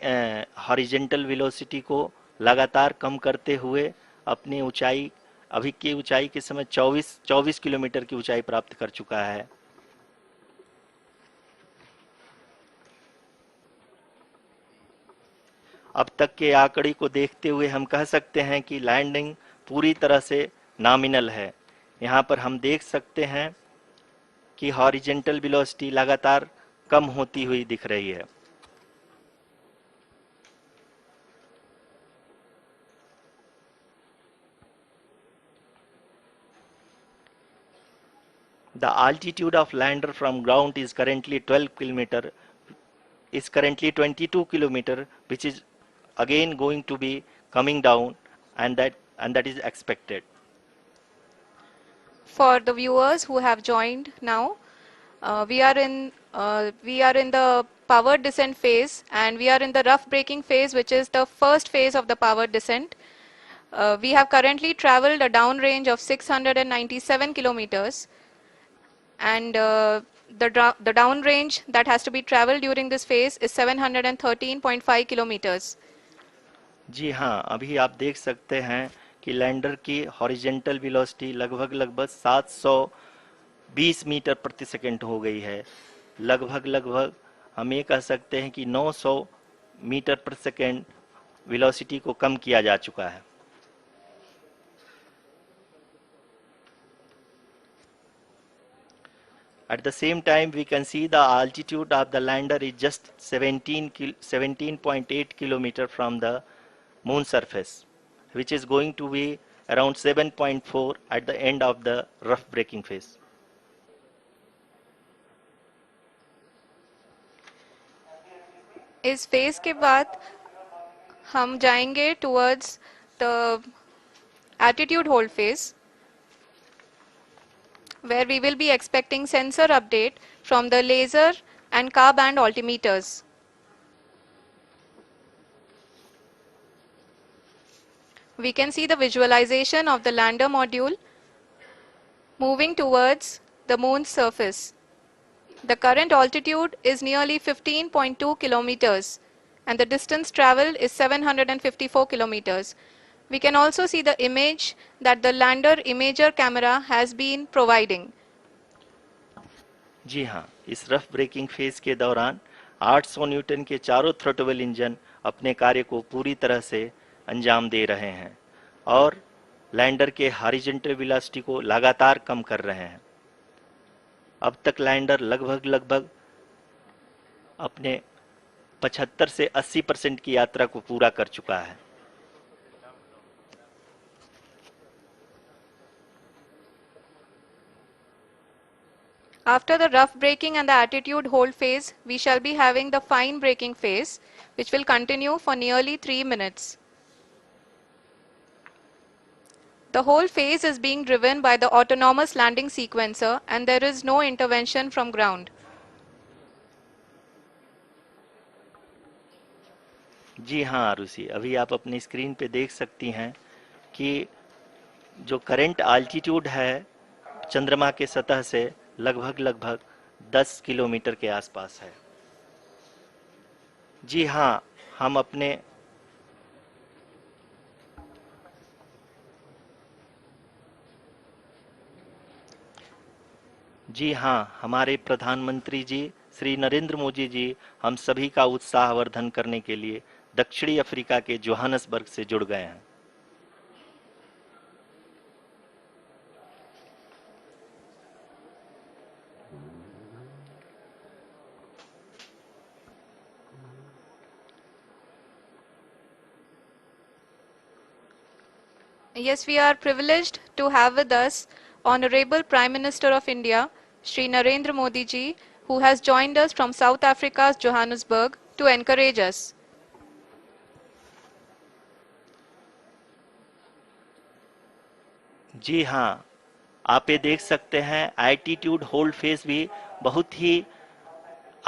हॉरिजेंटल वेलोसिटी को लगातार कम करते हुए अपनी ऊंचाई, अभी की ऊंचाई के समय 24 किलोमीटर की ऊंचाई प्राप्त कर चुका है। अब तक के आंकड़े को देखते हुए हम कह सकते हैं कि लैंडिंग पूरी तरह से नॉमिनल है। यहाँ पर हम देख सकते हैं कि हॉरिजेंटल वेलोसिटी लगातार कम होती हुई दिख रही है। The altitude of lander from ground is currently 22 kilometer, which is again going to be coming down, and that is expected. For the viewers who have joined now, we are in the power descent phase, and we are in the rough braking phase, which is the first phase of the power descent. We have currently traveled a downrange of 697 kilometers, and the downrange that has to be traveled during this phase is 713.5 kilometers. जी हाँ, अभी आप देख सकते हैं कि lander की horizontal velocity लगभग 720 metre प्रति सेकंड हो गई है। लगभग हम ये कह सकते हैं कि 900 मीटर प्रति सेकंड वेलोसिटी को कम किया जा चुका है। At the same time, we can see the altitude of the lander is just 17.8 kilometer from the moon surface, which is going to be around 7.4 at the end of the rough braking phase. इस phase के बाद हम जाएंगे towards the attitude hold phase, where we will be expecting sensor update from the laser and car band altimeters. We can see the visualization of the lander module moving towards the moon's surface. The current altitude is nearly 15.2 kilometers and the distance traveled is 754 kilometers. We can also see the image that the lander imager camera has been providing. जी हाँ, इस rough breaking phase के दौरान 800 Newton के चारों throttle engine अपने कार्य को पूरी तरह से अंजाम दे रहे हैं और लैंडर के हॉरिजॉन्टल वेलोसिटी को लगातार कम कर रहे हैं। अब तक लैंडर लगभग अपने 75 से 80% की यात्रा को पूरा कर चुका है। After the rough braking and the attitude hold phase, we shall be having the fine braking phase, which will continue for nearly 3 minutes. The whole phase is being driven by the autonomous landing sequencer and there is no intervention from ground. जी हाँ आरुषि, अभी आप अपनी screen पे देख सकती हैं कि जो करंट आल्टीट्यूड है चंद्रमा के सतह से लगभग 10 किलोमीटर के आसपास है। जी हाँ, हमारे प्रधानमंत्री जी श्री नरेंद्र मोदी जी हम सभी का उत्साहवर्धन करने के लिए दक्षिणी अफ्रीका के जोहानसबर्ग से जुड़ गए हैं। Yes, we are privileged to have with us Honorable Prime Minister of India, Shri Narendra Modi ji, who has joined us from South Africa's Johannesburg to encourage us. जी हाँ, आप ये देख सकते हैं एल्टीट्यूड होल्ड फेज भी बहुत ही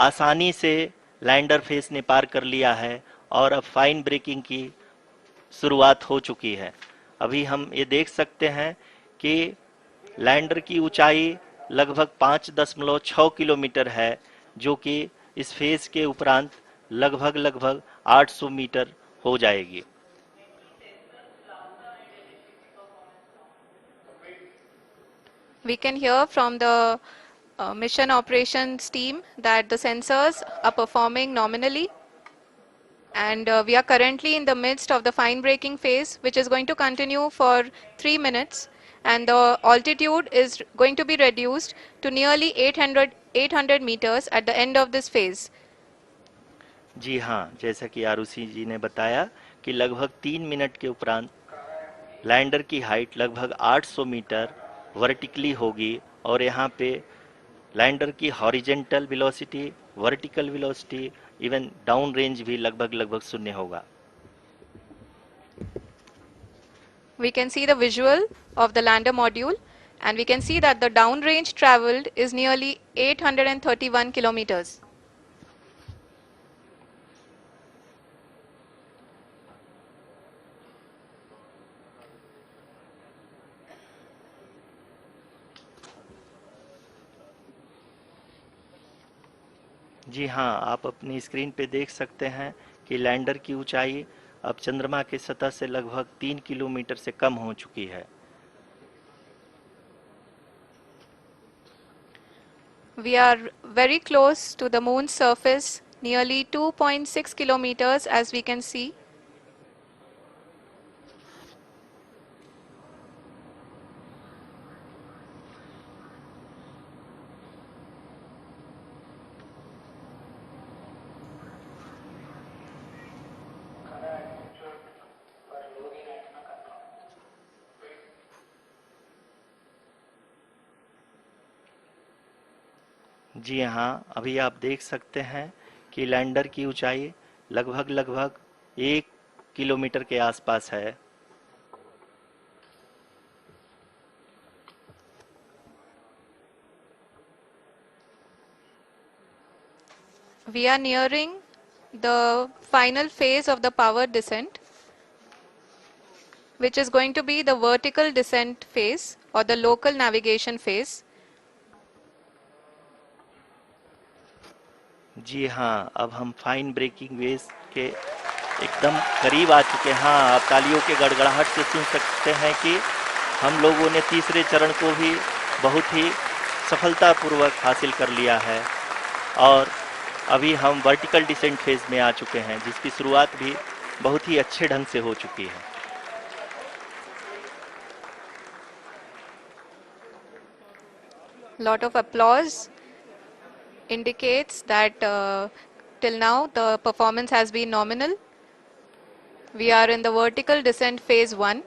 आसानी से लैंडर फेज ने पार कर लिया है और अब फाइन ब्रेकिंग की शुरुआत हो चुकी है। अभी हम ये देख सकते हैं कि लैंडर की ऊंचाई लगभग 5.6 किलोमीटर है, जो कि इस फेज के उपरांत लगभग 800 मीटर हो जाएगी। We can hear from the mission operations team that the sensors are performing nominally, and we are currently in the midst of the fine braking phase, which is going to continue for 3 minutes, and the altitude is going to be reduced to nearly 800 meters at the end of this phase. जी हाँ, जैसा कि आरुषि जी ने बताया कि लगभग 3 minute के उपरांत lander की हाइट लगभग 800 मीटर वर्टिकली होगी और यहाँ पे लैंडर की horizontal velocity, vertical velocity, even down range भी लगभग शून्य होगा। We can see the visual of the lander module and we can see that the down range traveled is nearly 831 kilometers. जी हाँ, आप अपनी स्क्रीन पे देख सकते हैं कि लैंडर की ऊंचाई अब चंद्रमा की सतह से लगभग 3 किलोमीटर से कम हो चुकी है। We are very close to the moon's surface, nearly 2.6 kilometers as we can see. जी हाँ, अभी आप देख सकते हैं कि लैंडर की ऊंचाई लगभग 1 किलोमीटर के आसपास है। We are nearing the final phase of the power descent, which is going to be the vertical descent phase or the local navigation phase. जी हाँ, अब हम फाइन ब्रेकिंग वेव्स के एकदम करीब आ चुके हैं। हाँ, आप तालियों के गड़गड़ाहट से सुन सकते हैं कि हम लोगों ने तीसरे चरण को भी बहुत ही सफलतापूर्वक हासिल कर लिया है और अभी हम वर्टिकल डिसेंट फेज में आ चुके हैं, जिसकी शुरुआत भी बहुत ही अच्छे ढंग से हो चुकी है। Lot of applause indicates that till now the performance has been nominal. We are in the vertical descent phase 1.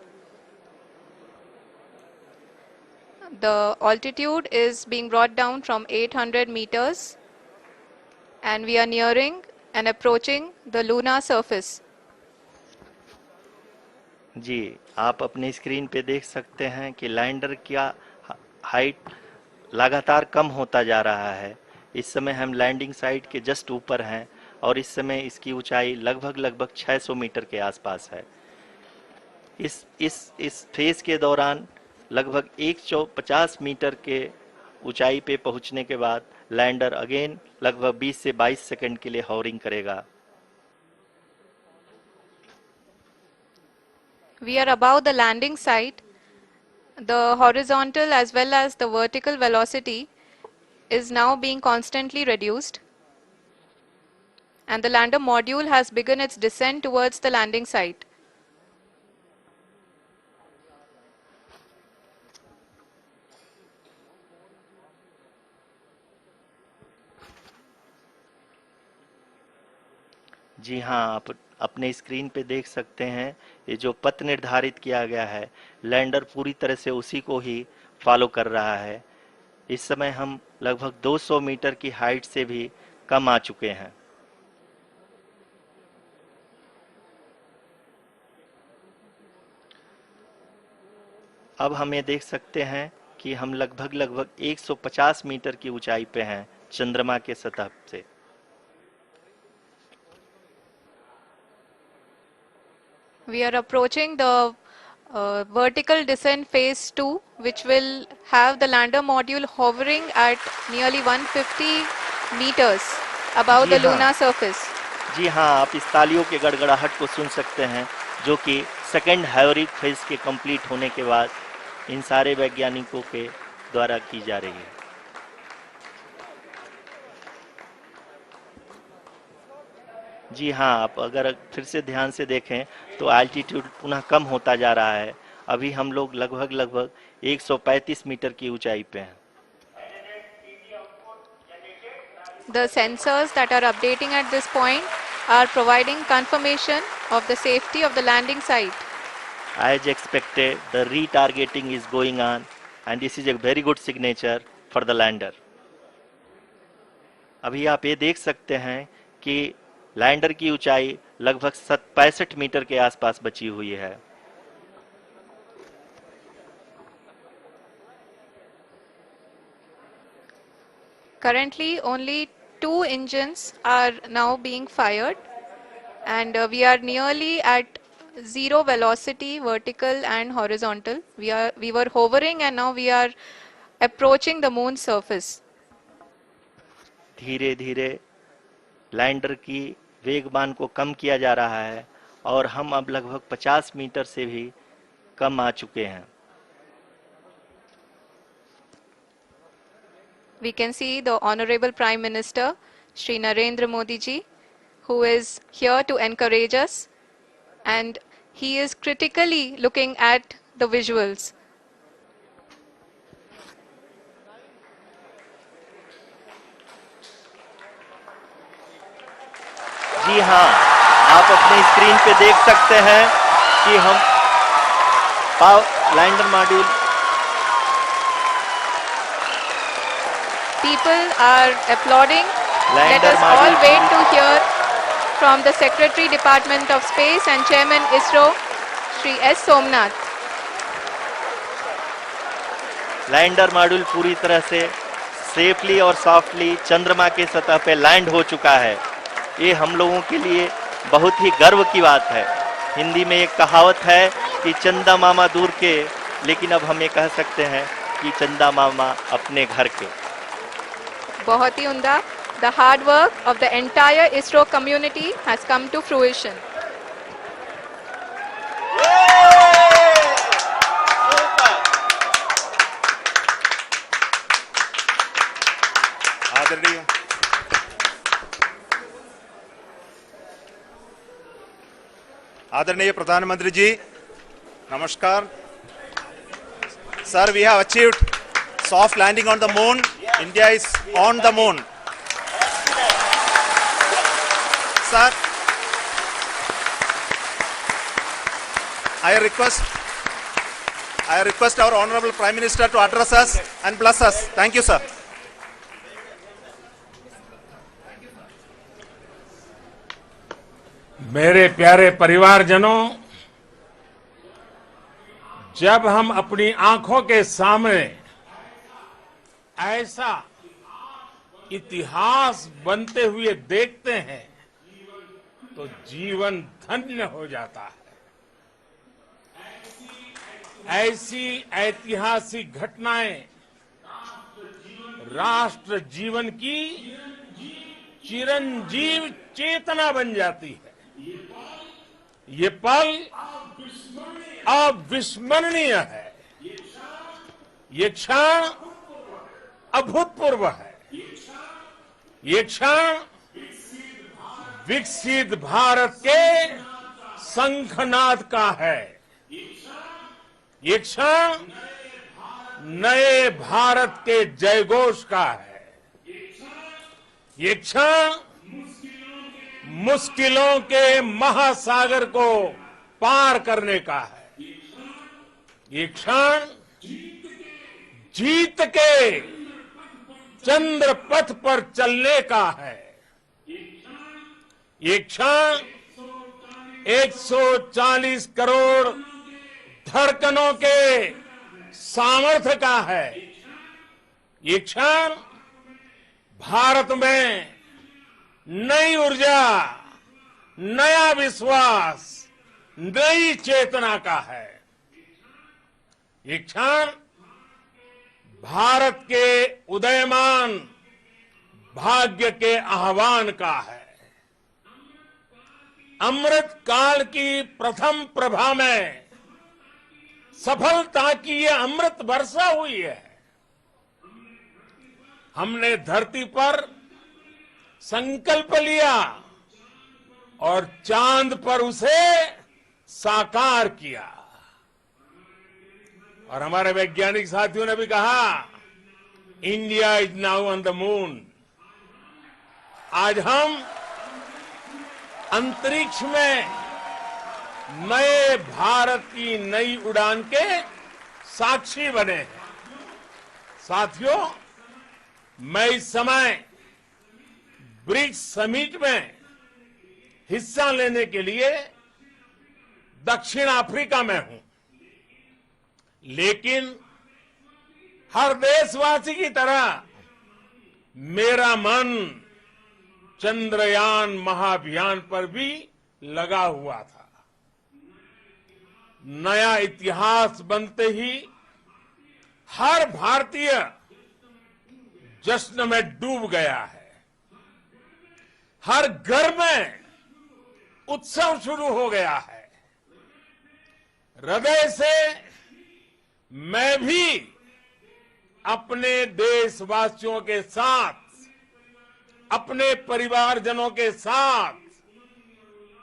The altitude is being brought down from 800 meters and we are nearing and approaching the lunar surface. जी, आप अपने screen पे देख सकते हैं कि lander का height लगातार कम होता जा रहा है। इस समय हम लैंडिंग साइट के जस्ट ऊपर हैं और इस समय इसकी ऊंचाई लगभग 600 मीटर के आसपास है। इस फेज के दौरान लगभग 150 मीटर के ऊंचाई पे पहुंचने के बाद लैंडर अगेन लगभग 20 से 22 सेकंड के लिए हॉवरिंग करेगा। We are above the landing site. The horizontal as well as the vertical velocity is now being constantly reduced. And the lander module has begun its descent towards the landing site. जी हाँ, आप अपने screen पे देख सकते हैं ये जो पथ निर्धारित किया गया है, लैंडर पूरी तरह से उसी को ही फॉलो कर रहा है। इस समय हम लगभग 200 मीटर की हाइट से भी कम आ चुके हैं। अब हम ये देख सकते हैं कि हम लगभग 150 मीटर की ऊंचाई पे हैं चंद्रमा के सतह से। We are approaching the vertical descent phase 2, which will have the lander module hovering at nearly 150 meters above ji the हाँ। lunar surface. जी हाँ, आप इस तालियों के गड़गड़ाहट को सुन सकते हैं, जो कि सेकेंड हैवरिक फेज के कंप्लीट होने के बाद इन सारे वैज्ञानिकों के द्वारा की जा रही है। जी हाँ, आप अगर फिर से ध्यान से देखें तो एल्टीट्यूड पुनः कम होता जा रहा है। अभी हम लोग लगभग 135 मीटर की ऊंचाई पे हैं। The sensors that are updating at this point are providing confirmation of the safety of the landing site. As expected, the retargeting is going on and this is a very good signature for the lander. अभी आप ये देख सकते हैं कि lander की ऊंचाई लगभग 65 मीटर के आसपास बची हुई है। Currently, only 2 engines are now being fired, and we are nearly at zero velocity, vertical and horizontal. We were hovering, and now we are approaching the moon's surface. धीरे धीरे लैंडर की वेगमान को कम किया जा रहा है और हम अब लगभग 50 मीटर से भी कम आ चुके हैं। We can see the Honorable Prime Minister, Shri Narendra Modi ji, who is here to encourage us, and he is critically looking at the visuals. जी हाँ, आप अपने स्क्रीन पे देख सकते हैं कि हम lander module People are applauding. Let Lander us all module wait to hear from the Secretary Department of Space and Chairman ISRO, Shri S. Somnath. Lander module पूरी तरह से सेफली और सॉफ्टली चंद्रमा के सतह पे लैंड हो चुका है। ये हम लोगों के लिए बहुत ही गर्व की बात है। हिंदी में एक कहावत है कि चंदा मामा दूर के, लेकिन अब हम ये कह सकते हैं कि चंदा मामा अपने घर के। बहुत ही उम्दा। The hard work of the entire ISRO community has come to fruition. आदरणीय आदरणीय प्रधानमंत्री जी, नमस्कार। Sir, we have achieved soft landing on the moon. India is on the moon. Sir, I request our Honorable Prime Minister to address us and bless us. Thank you, sir. मेरे प्यारे परिवारजनों, जब हम अपनी आंखों के सामने ऐसा इतिहास बनते हुए देखते हैं तो जीवन धन्य हो जाता है। ऐसी ऐतिहासिक घटनाएं राष्ट्र जीवन की चिरंजीव चेतना बन जाती है। ये पल अविस्मरणीय है। ये क्षण अभूतपूर्व है। ये क्षण विकसित भारत के शंखनाद का है। ये क्षण नए भारत के जयघोष का है। ये क्षण मुश्किलों के महासागर को पार करने का है। ये क्षण जीत के चंद्र पथ पर चलने का है। ये क्षण 140 करोड़ धड़कनों के सामर्थ्य का है। ये क्षण भारत में नई ऊर्जा, नया विश्वास, नई चेतना का है। ये क्षण भारत के उदयमान भाग्य के आह्वान का है। अमृत काल की प्रथम प्रभा में सफलता की ये अमृत वर्षा हुई है। हमने धरती पर संकल्प लिया और चांद पर उसे साकार किया। और हमारे वैज्ञानिक साथियों ने भी कहा, India is now on the moon. आज हम अंतरिक्ष में नए भारत की नई उड़ान के साक्षी बने हैं। साथियों, मैं इस समय ब्रिक्स समिट में हिस्सा लेने के लिए दक्षिण अफ्रीका में हूं, लेकिन हर देशवासी की तरह मेरा मन चंद्रयान महाअभियान पर भी लगा हुआ था। नया इतिहास बनते ही हर भारतीय जश्न में डूब गया है। हर घर में उत्सव शुरू हो गया है। हृदय से मैं भी अपने देशवासियों के साथ, अपने परिवारजनों के साथ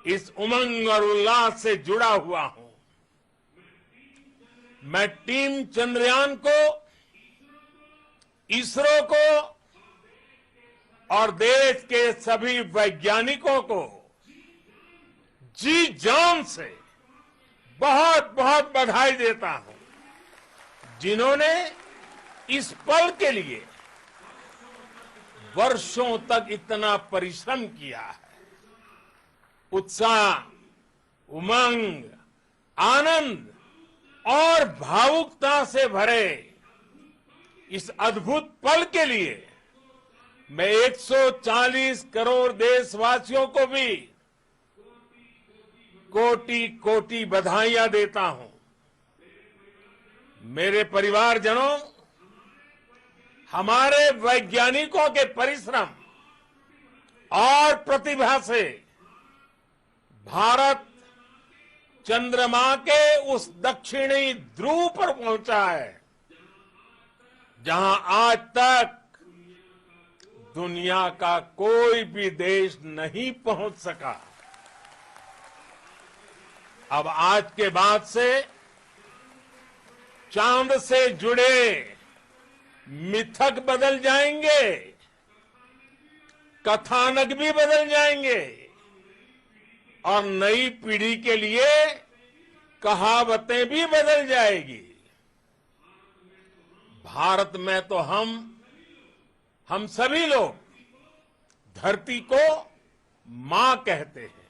इस उमंग और उल्लास से जुड़ा हुआ हूं। मैं टीम चंद्रयान को, इसरो को और देश के सभी वैज्ञानिकों को जी जान से बहुत बहुत बधाई देता हूं, जिन्होंने इस पल के लिए वर्षों तक इतना परिश्रम किया है। उत्साह, उमंग, आनंद और भावुकता से भरे इस अद्भुत पल के लिए मैं 140 करोड़ देशवासियों को भी कोटि कोटि बधाइयां देता हूं। मेरे परिवारजनों, हमारे वैज्ञानिकों के परिश्रम और प्रतिभा से भारत चंद्रमा के उस दक्षिणी ध्रुव पर पहुंचा है जहां आज तक दुनिया का कोई भी देश नहीं पहुंच सका। अब आज के बाद से चांद से जुड़े मिथक बदल जाएंगे, कथानक भी बदल जाएंगे और नई पीढ़ी के लिए कहावतें भी बदल जाएगी। भारत में तो हम सभी लोग धरती को मां कहते हैं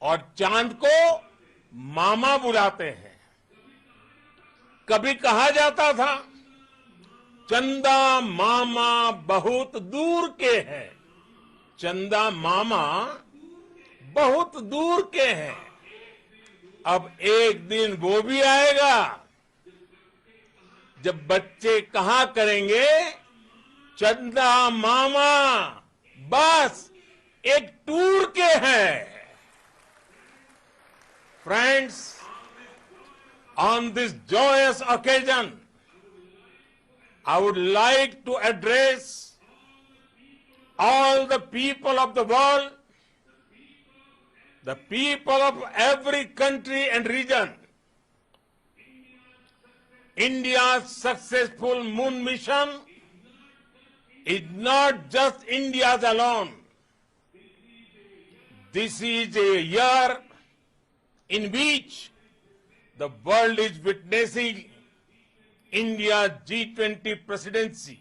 और चांद को मामा बुलाते हैं। कभी कहा जाता था चंदा मामा बहुत दूर के हैं, चंदा मामा बहुत दूर के हैं। अब एक दिन वो भी आएगा जब बच्चे कहा करेंगे चंदा मामा बस एक टूर के हैं। Friends, on this joyous occasion, I would like to address all the people of the world, the people of every country and region. India's successful moon mission is not just India's alone. This is a year in which the world is witnessing India's G20 presidency.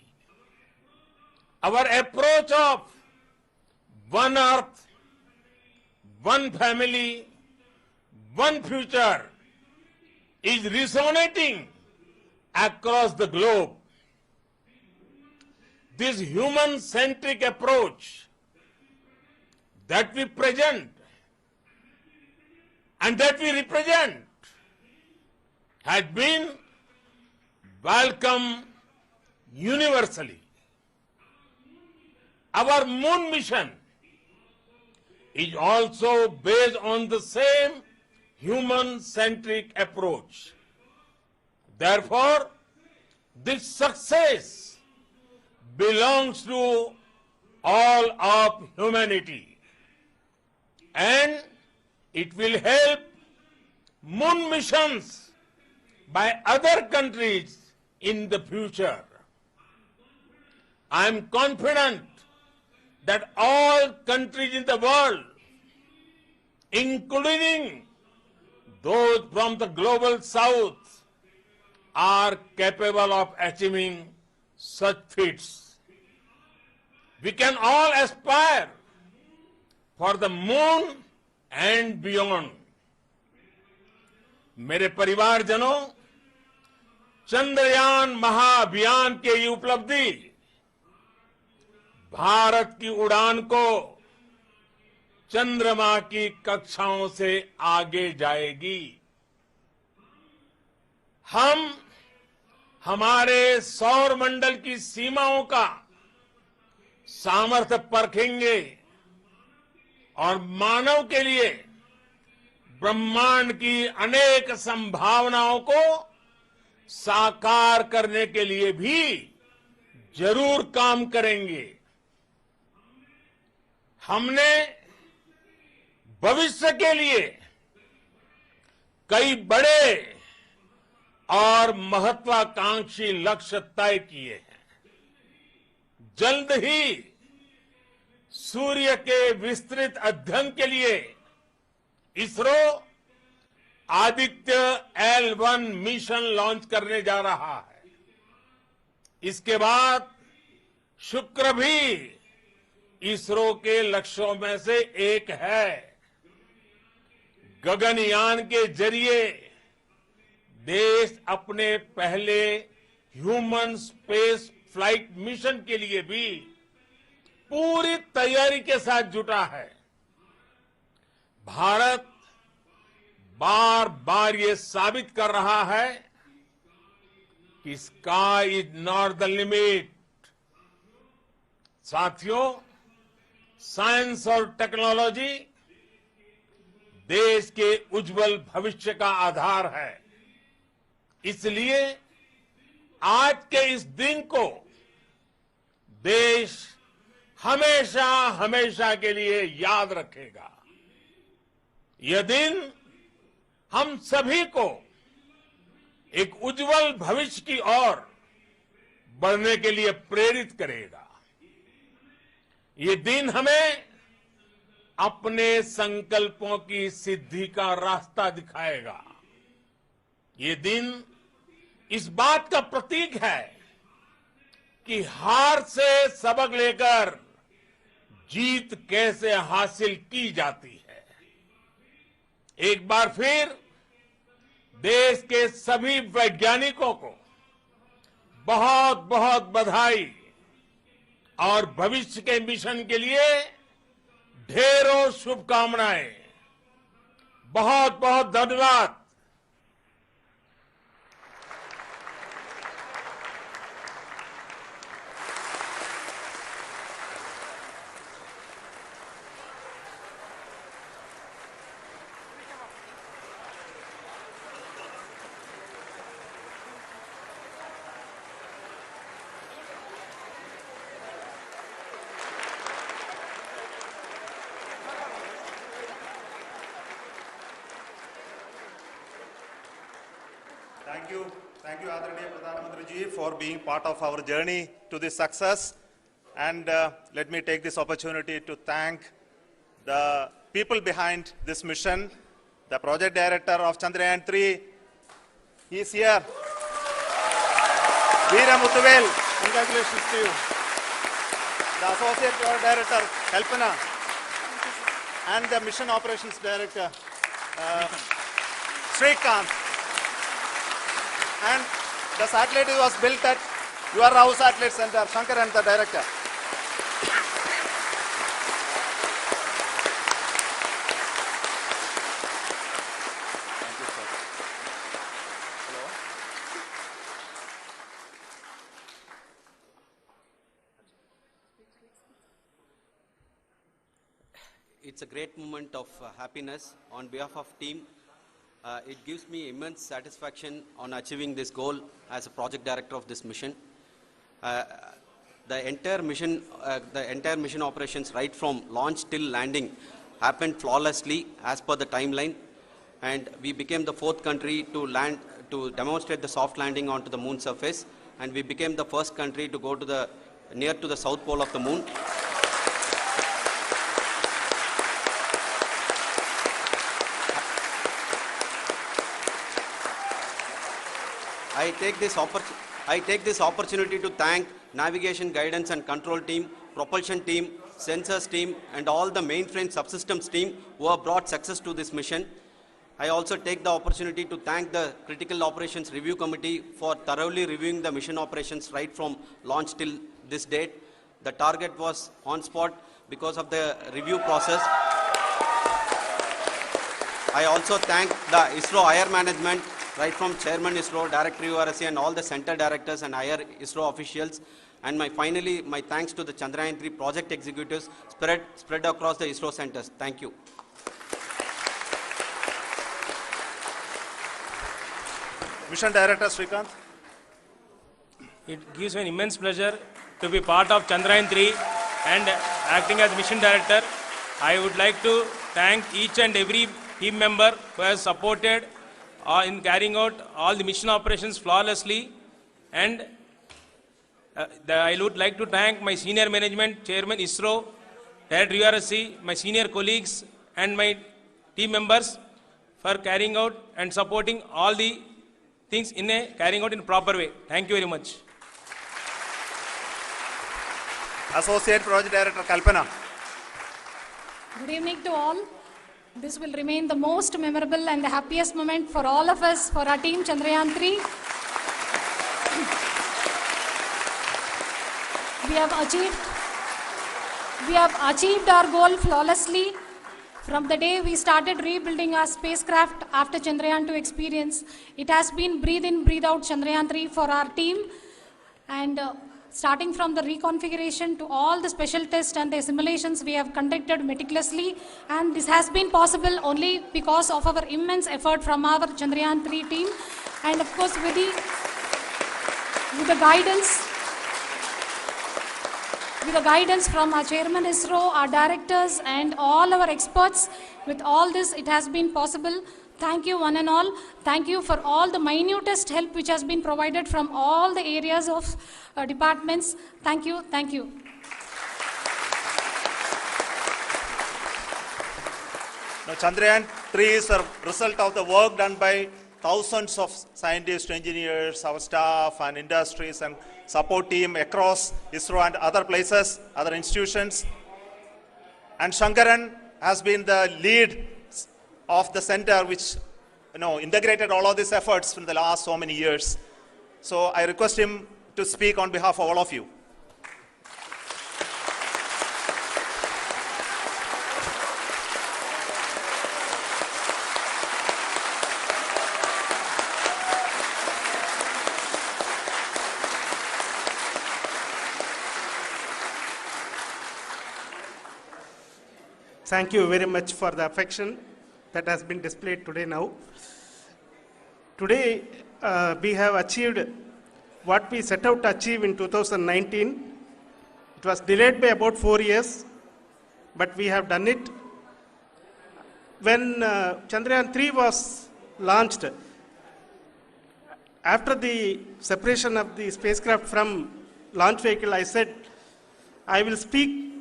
Our approach of one earth, one family, one future is resonating across the globe. This human-centric approach that we present and that we represent has been welcomed universally. Our moon mission is also based on the same human-centric approach. Therefore, this success belongs to all of humanity, and it will help moon missions by other countries in the future. I am confident that all countries in the world, including those from the global south, are capable of achieving such feats. We can all aspire for the moon and beyond. मेरे परिवारजनों, चंद्रयान महाअभियान की ये उपलब्धि भारत की उड़ान को चंद्रमा की कक्षाओं से आगे जाएगी। हम हमारे सौर मंडल की सीमाओं का सामर्थ्य परखेंगे और मानव के लिए ब्रह्मांड की अनेक संभावनाओं को साकार करने के लिए भी जरूर काम करेंगे। हमने भविष्य के लिए कई बड़े और महत्वाकांक्षी लक्ष्य तय किए हैं। जल्द ही सूर्य के विस्तृत अध्ययन के लिए ISRO Aditya L1 mission launch करने जा रहा है। इसके बाद शुक्र भी इसरो के लक्ष्यों में से एक है। गगनयान के जरिए देश अपने पहले ह्यूमन स्पेस फ्लाइट मिशन के लिए भी पूरी तैयारी के साथ जुटा है। भारत बार बार ये साबित कर रहा है कि sky is not the limit. साथियों, साइंस और टेक्नोलॉजी देश के उज्जवल भविष्य का आधार है। इसलिए आज के इस दिन को देश हमेशा हमेशा के लिए याद रखेगा। यह दिन हम सभी को एक उज्जवल भविष्य की ओर बढ़ने के लिए प्रेरित करेगा। ये दिन हमें अपने संकल्पों की सिद्धि का रास्ता दिखाएगा। ये दिन इस बात का प्रतीक है कि हार से सबक लेकर जीत कैसे हासिल की जाती है। एक बार फिर देश के सभी वैज्ञानिकों को बहुत बहुत बधाई और भविष्य के मिशन के लिए ढेरों शुभकामनाएं। बहुत बहुत धन्यवाद। Thank you, Adaraniya Pradhan Mantri ji, for being part of our journey to this success. And let me take this opportunity to thank the people behind this mission, the project director of Chandrayaan-3. He is here. Veera Muthuvel, congratulations to you. The associate project director, Kalpana, and the mission operations director, Srikanth. And the satellite was built at your house satellite center, Shankar and the director. Thank you, sir. Hello. It's a great moment of happiness on behalf of team. It gives me immense satisfaction on achieving this goal as a project director of this mission. The entire mission operations, right from launch till landing, happened flawlessly as per the timeline, and we became the 4th country to land to demonstrate the soft landing onto the moon surface, and we became the first country to go to near to the south pole of the moon. I take this opportunity to thank navigation, guidance and control team, propulsion team, sensors team and all the mainframe subsystems team who have brought success to this mission. I also take the opportunity to thank the Critical Operations Review Committee for thoroughly reviewing the mission operations right from launch till this date. The target was on spot because of the review process. I also thank the ISRO higher management, right from Chairman ISRO, Director URSC and all the center directors and higher ISRO officials. And finally, my thanks to the Chandrayaan-3 project executives spread across the ISRO centers. Thank you. Mission Director Srikanth. It gives me an immense pleasure to be part of Chandrayaan-3 and acting as Mission Director. I would like to thank each and every team member who has supported in carrying out all the mission operations flawlessly, and I would like to thank my senior management, Chairman ISRO, Director URSC, my senior colleagues and my team members for carrying out and supporting all the things carrying out in a proper way. Thank you very much. Associate Project Director Kalpana. Good evening to all. This will remain the most memorable and the happiest moment for all of us, for our team Chandrayaan 3. We have achieved our goal flawlessly. From the day we started rebuilding our spacecraft after Chandrayaan 2 experience, it has been breathe in, breathe out Chandrayaan 3 for our team. And starting from the reconfiguration to all the special tests and the simulations we have conducted meticulously, and this has been possible only because of our immense effort from our Chandrayaan 3 team, and of course with the guidance from our chairman ISRO, our directors and all our experts. With all this, it has been possible. Thank you one and all. Thank you for all the minutest help which has been provided from all the areas of departments. Thank you. Thank you. Now, Chandrayaan 3 is a result of the work done by thousands of scientists, engineers, our staff and industries and support team across ISRO and other places, other institutions. And Shankaran has been the lead of the center which integrated all of these efforts in the last so many years. So I request him to speak on behalf of all of you. Thank you very much for the affection that has been displayed today now. Today, we have achieved what we set out to achieve in 2019. It was delayed by about 4 years, but we have done it. When Chandrayaan 3 was launched, after the separation of the spacecraft from launch vehicle, I said, I will speak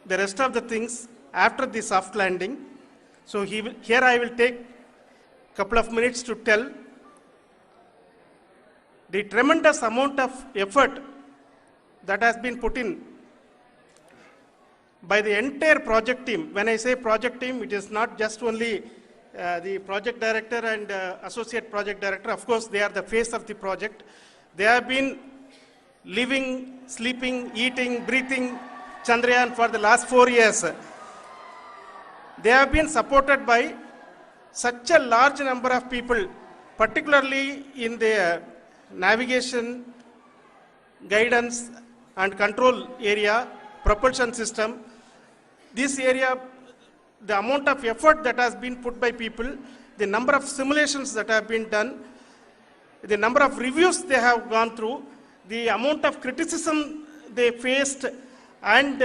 the rest of the things after the soft landing. So here I will take a couple of minutes to tell the tremendous amount of effort that has been put in by the entire project team. When I say project team, it is not just only the project director and associate project director. Of course, they are the face of the project. They have been living, sleeping, eating, breathing Chandrayaan for the last 4 years. They have been supported by such a large number of people, particularly in the navigation, guidance and control area, propulsion system. This area, the amount of effort that has been put by people, the number of simulations that have been done, the number of reviews they have gone through, the amount of criticism they faced and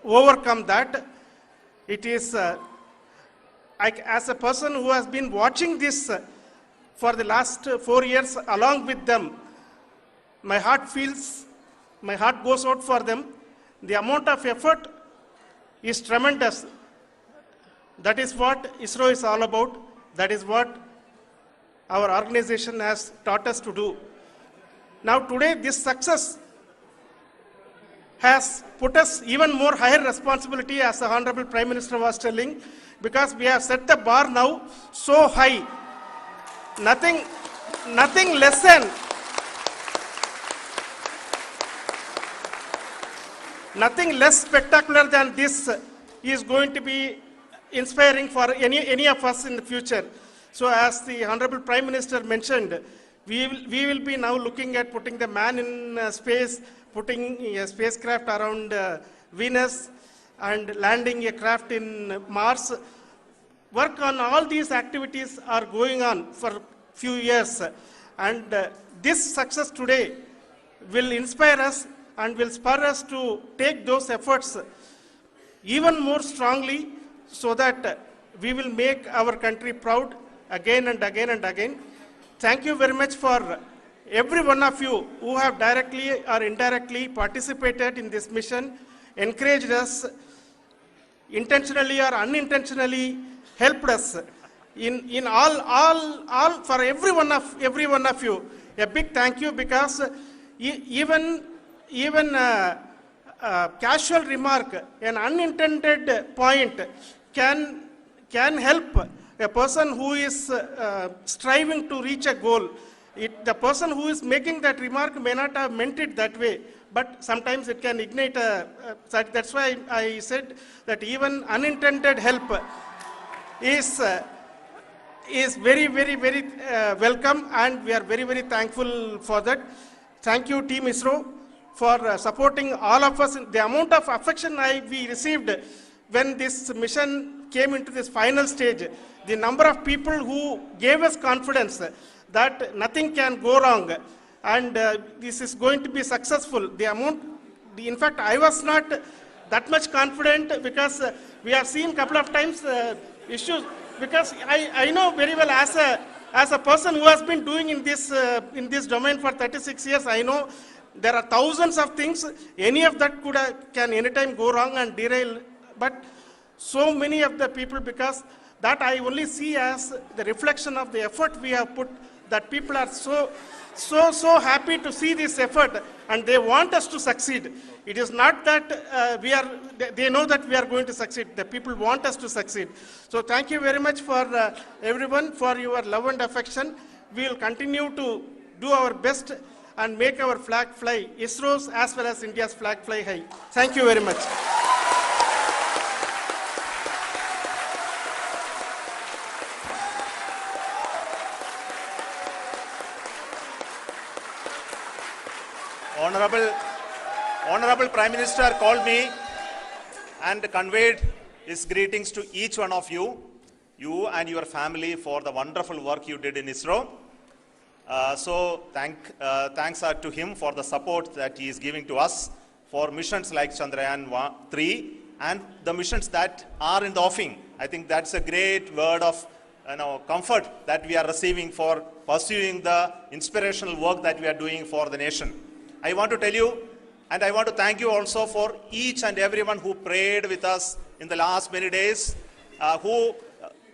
overcome that. It is, as a person who has been watching this for the last 4 years along with them, my heart goes out for them. The amount of effort is tremendous. That is what ISRO is all about. That is what our organization has taught us to do. Now today, this success has put us even more higher responsibility, as the Honorable Prime Minister was telling, because we have set the bar now so high. Nothing less spectacular than this is going to be inspiring for any of us in the future. So as the Honorable Prime Minister mentioned, we will be now looking at putting the man in space, putting a spacecraft around Venus and landing a craft in Mars. Work on all these activities are going on for a few years, and this success today will inspire us and will spur us to take those efforts even more strongly, so that we will make our country proud again and again and again. Thank you very much for every one of you who have directly or indirectly participated in this mission, encouraged us, intentionally or unintentionally helped us in all for every one of you. A big thank you, because even casual remark, an unintended point can help a person who is striving to reach a goal. The person who is making that remark may not have meant it that way, but sometimes it can ignite that's why I said that even unintended help is very, very, very welcome, and we are very, very thankful for that. Thank you, Team ISRO, for supporting all of us. The amount of affection we received when this mission came into this final stage, the number of people who gave us confidence that nothing can go wrong and this is going to be successful. In fact, I was not that much confident because we have seen a couple of times issues. Because I know very well as a person who has been doing in this domain for 36 years, I know there are thousands of things. Any of that can anytime go wrong and derail. But so many of the people, because that I only see as the reflection of the effort we have put, that people are so happy to see this effort and they want us to succeed. It is not that they know that we are going to succeed. The people want us to succeed. So thank you very much for everyone for your love and affection. We will continue to do our best and make our flag fly, ISRO's as well as India's flag fly high. Thank you very much. Honorable Prime Minister called me and conveyed his greetings to each one of you and your family for the wonderful work you did in ISRO. So thanks are to him for the support that he is giving to us for missions like Chandrayaan 3 and the missions that are in the offing. I think that's a great word of comfort that we are receiving for pursuing the inspirational work that we are doing for the nation. I want to tell you, and I want to thank you also for each and everyone who prayed with us in the last many days, who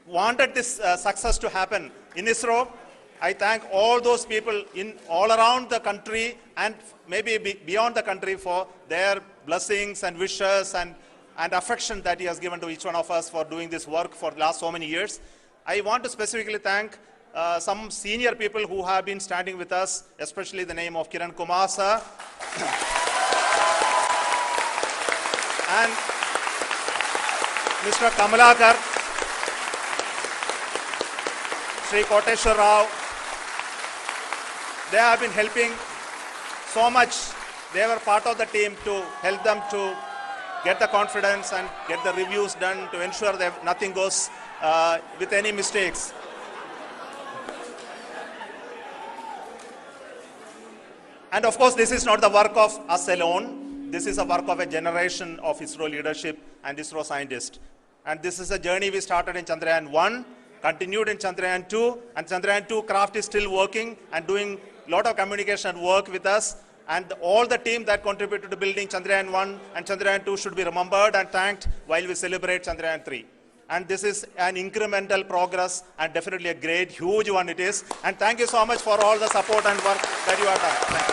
wanted this success to happen in ISRO. I thank all those people all around the country and maybe beyond the country for their blessings and wishes and affection that he has given to each one of us for doing this work for the last so many years. I want to specifically thank some senior people who have been standing with us, especially the name of Kiran Kumar sir and Mr. Kamalakar, Sri Koteshwar Rao. They have been helping so much. They were part of the team to help them to get the confidence and get the reviews done to ensure that nothing goes with any mistakes. And of course, this is not the work of us alone. This is a work of a generation of ISRO leadership and ISRO scientists. And this is a journey we started in Chandrayaan 1, continued in Chandrayaan 2, and Chandrayaan 2 craft is still working and doing a lot of communication work with us. And all the team that contributed to building Chandrayaan 1 and Chandrayaan 2 should be remembered and thanked while we celebrate Chandrayaan 3. And this is an incremental progress and definitely a great, huge one it is. And thank you so much for all the support and work that you have done.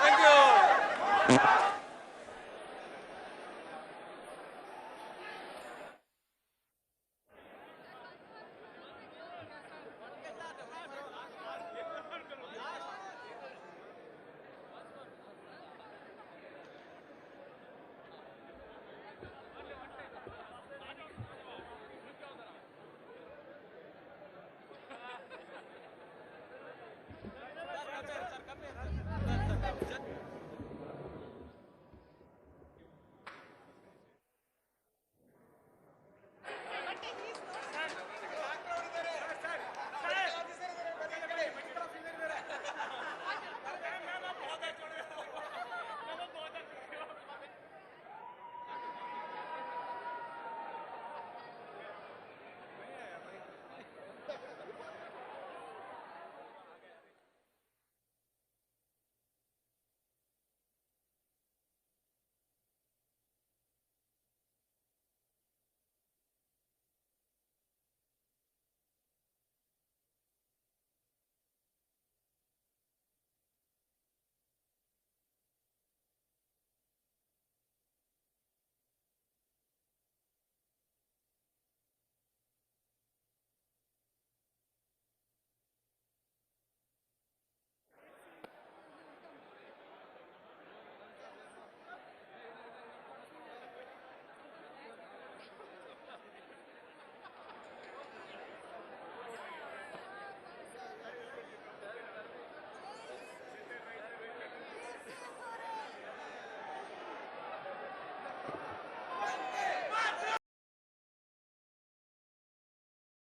Thank you. Thank you.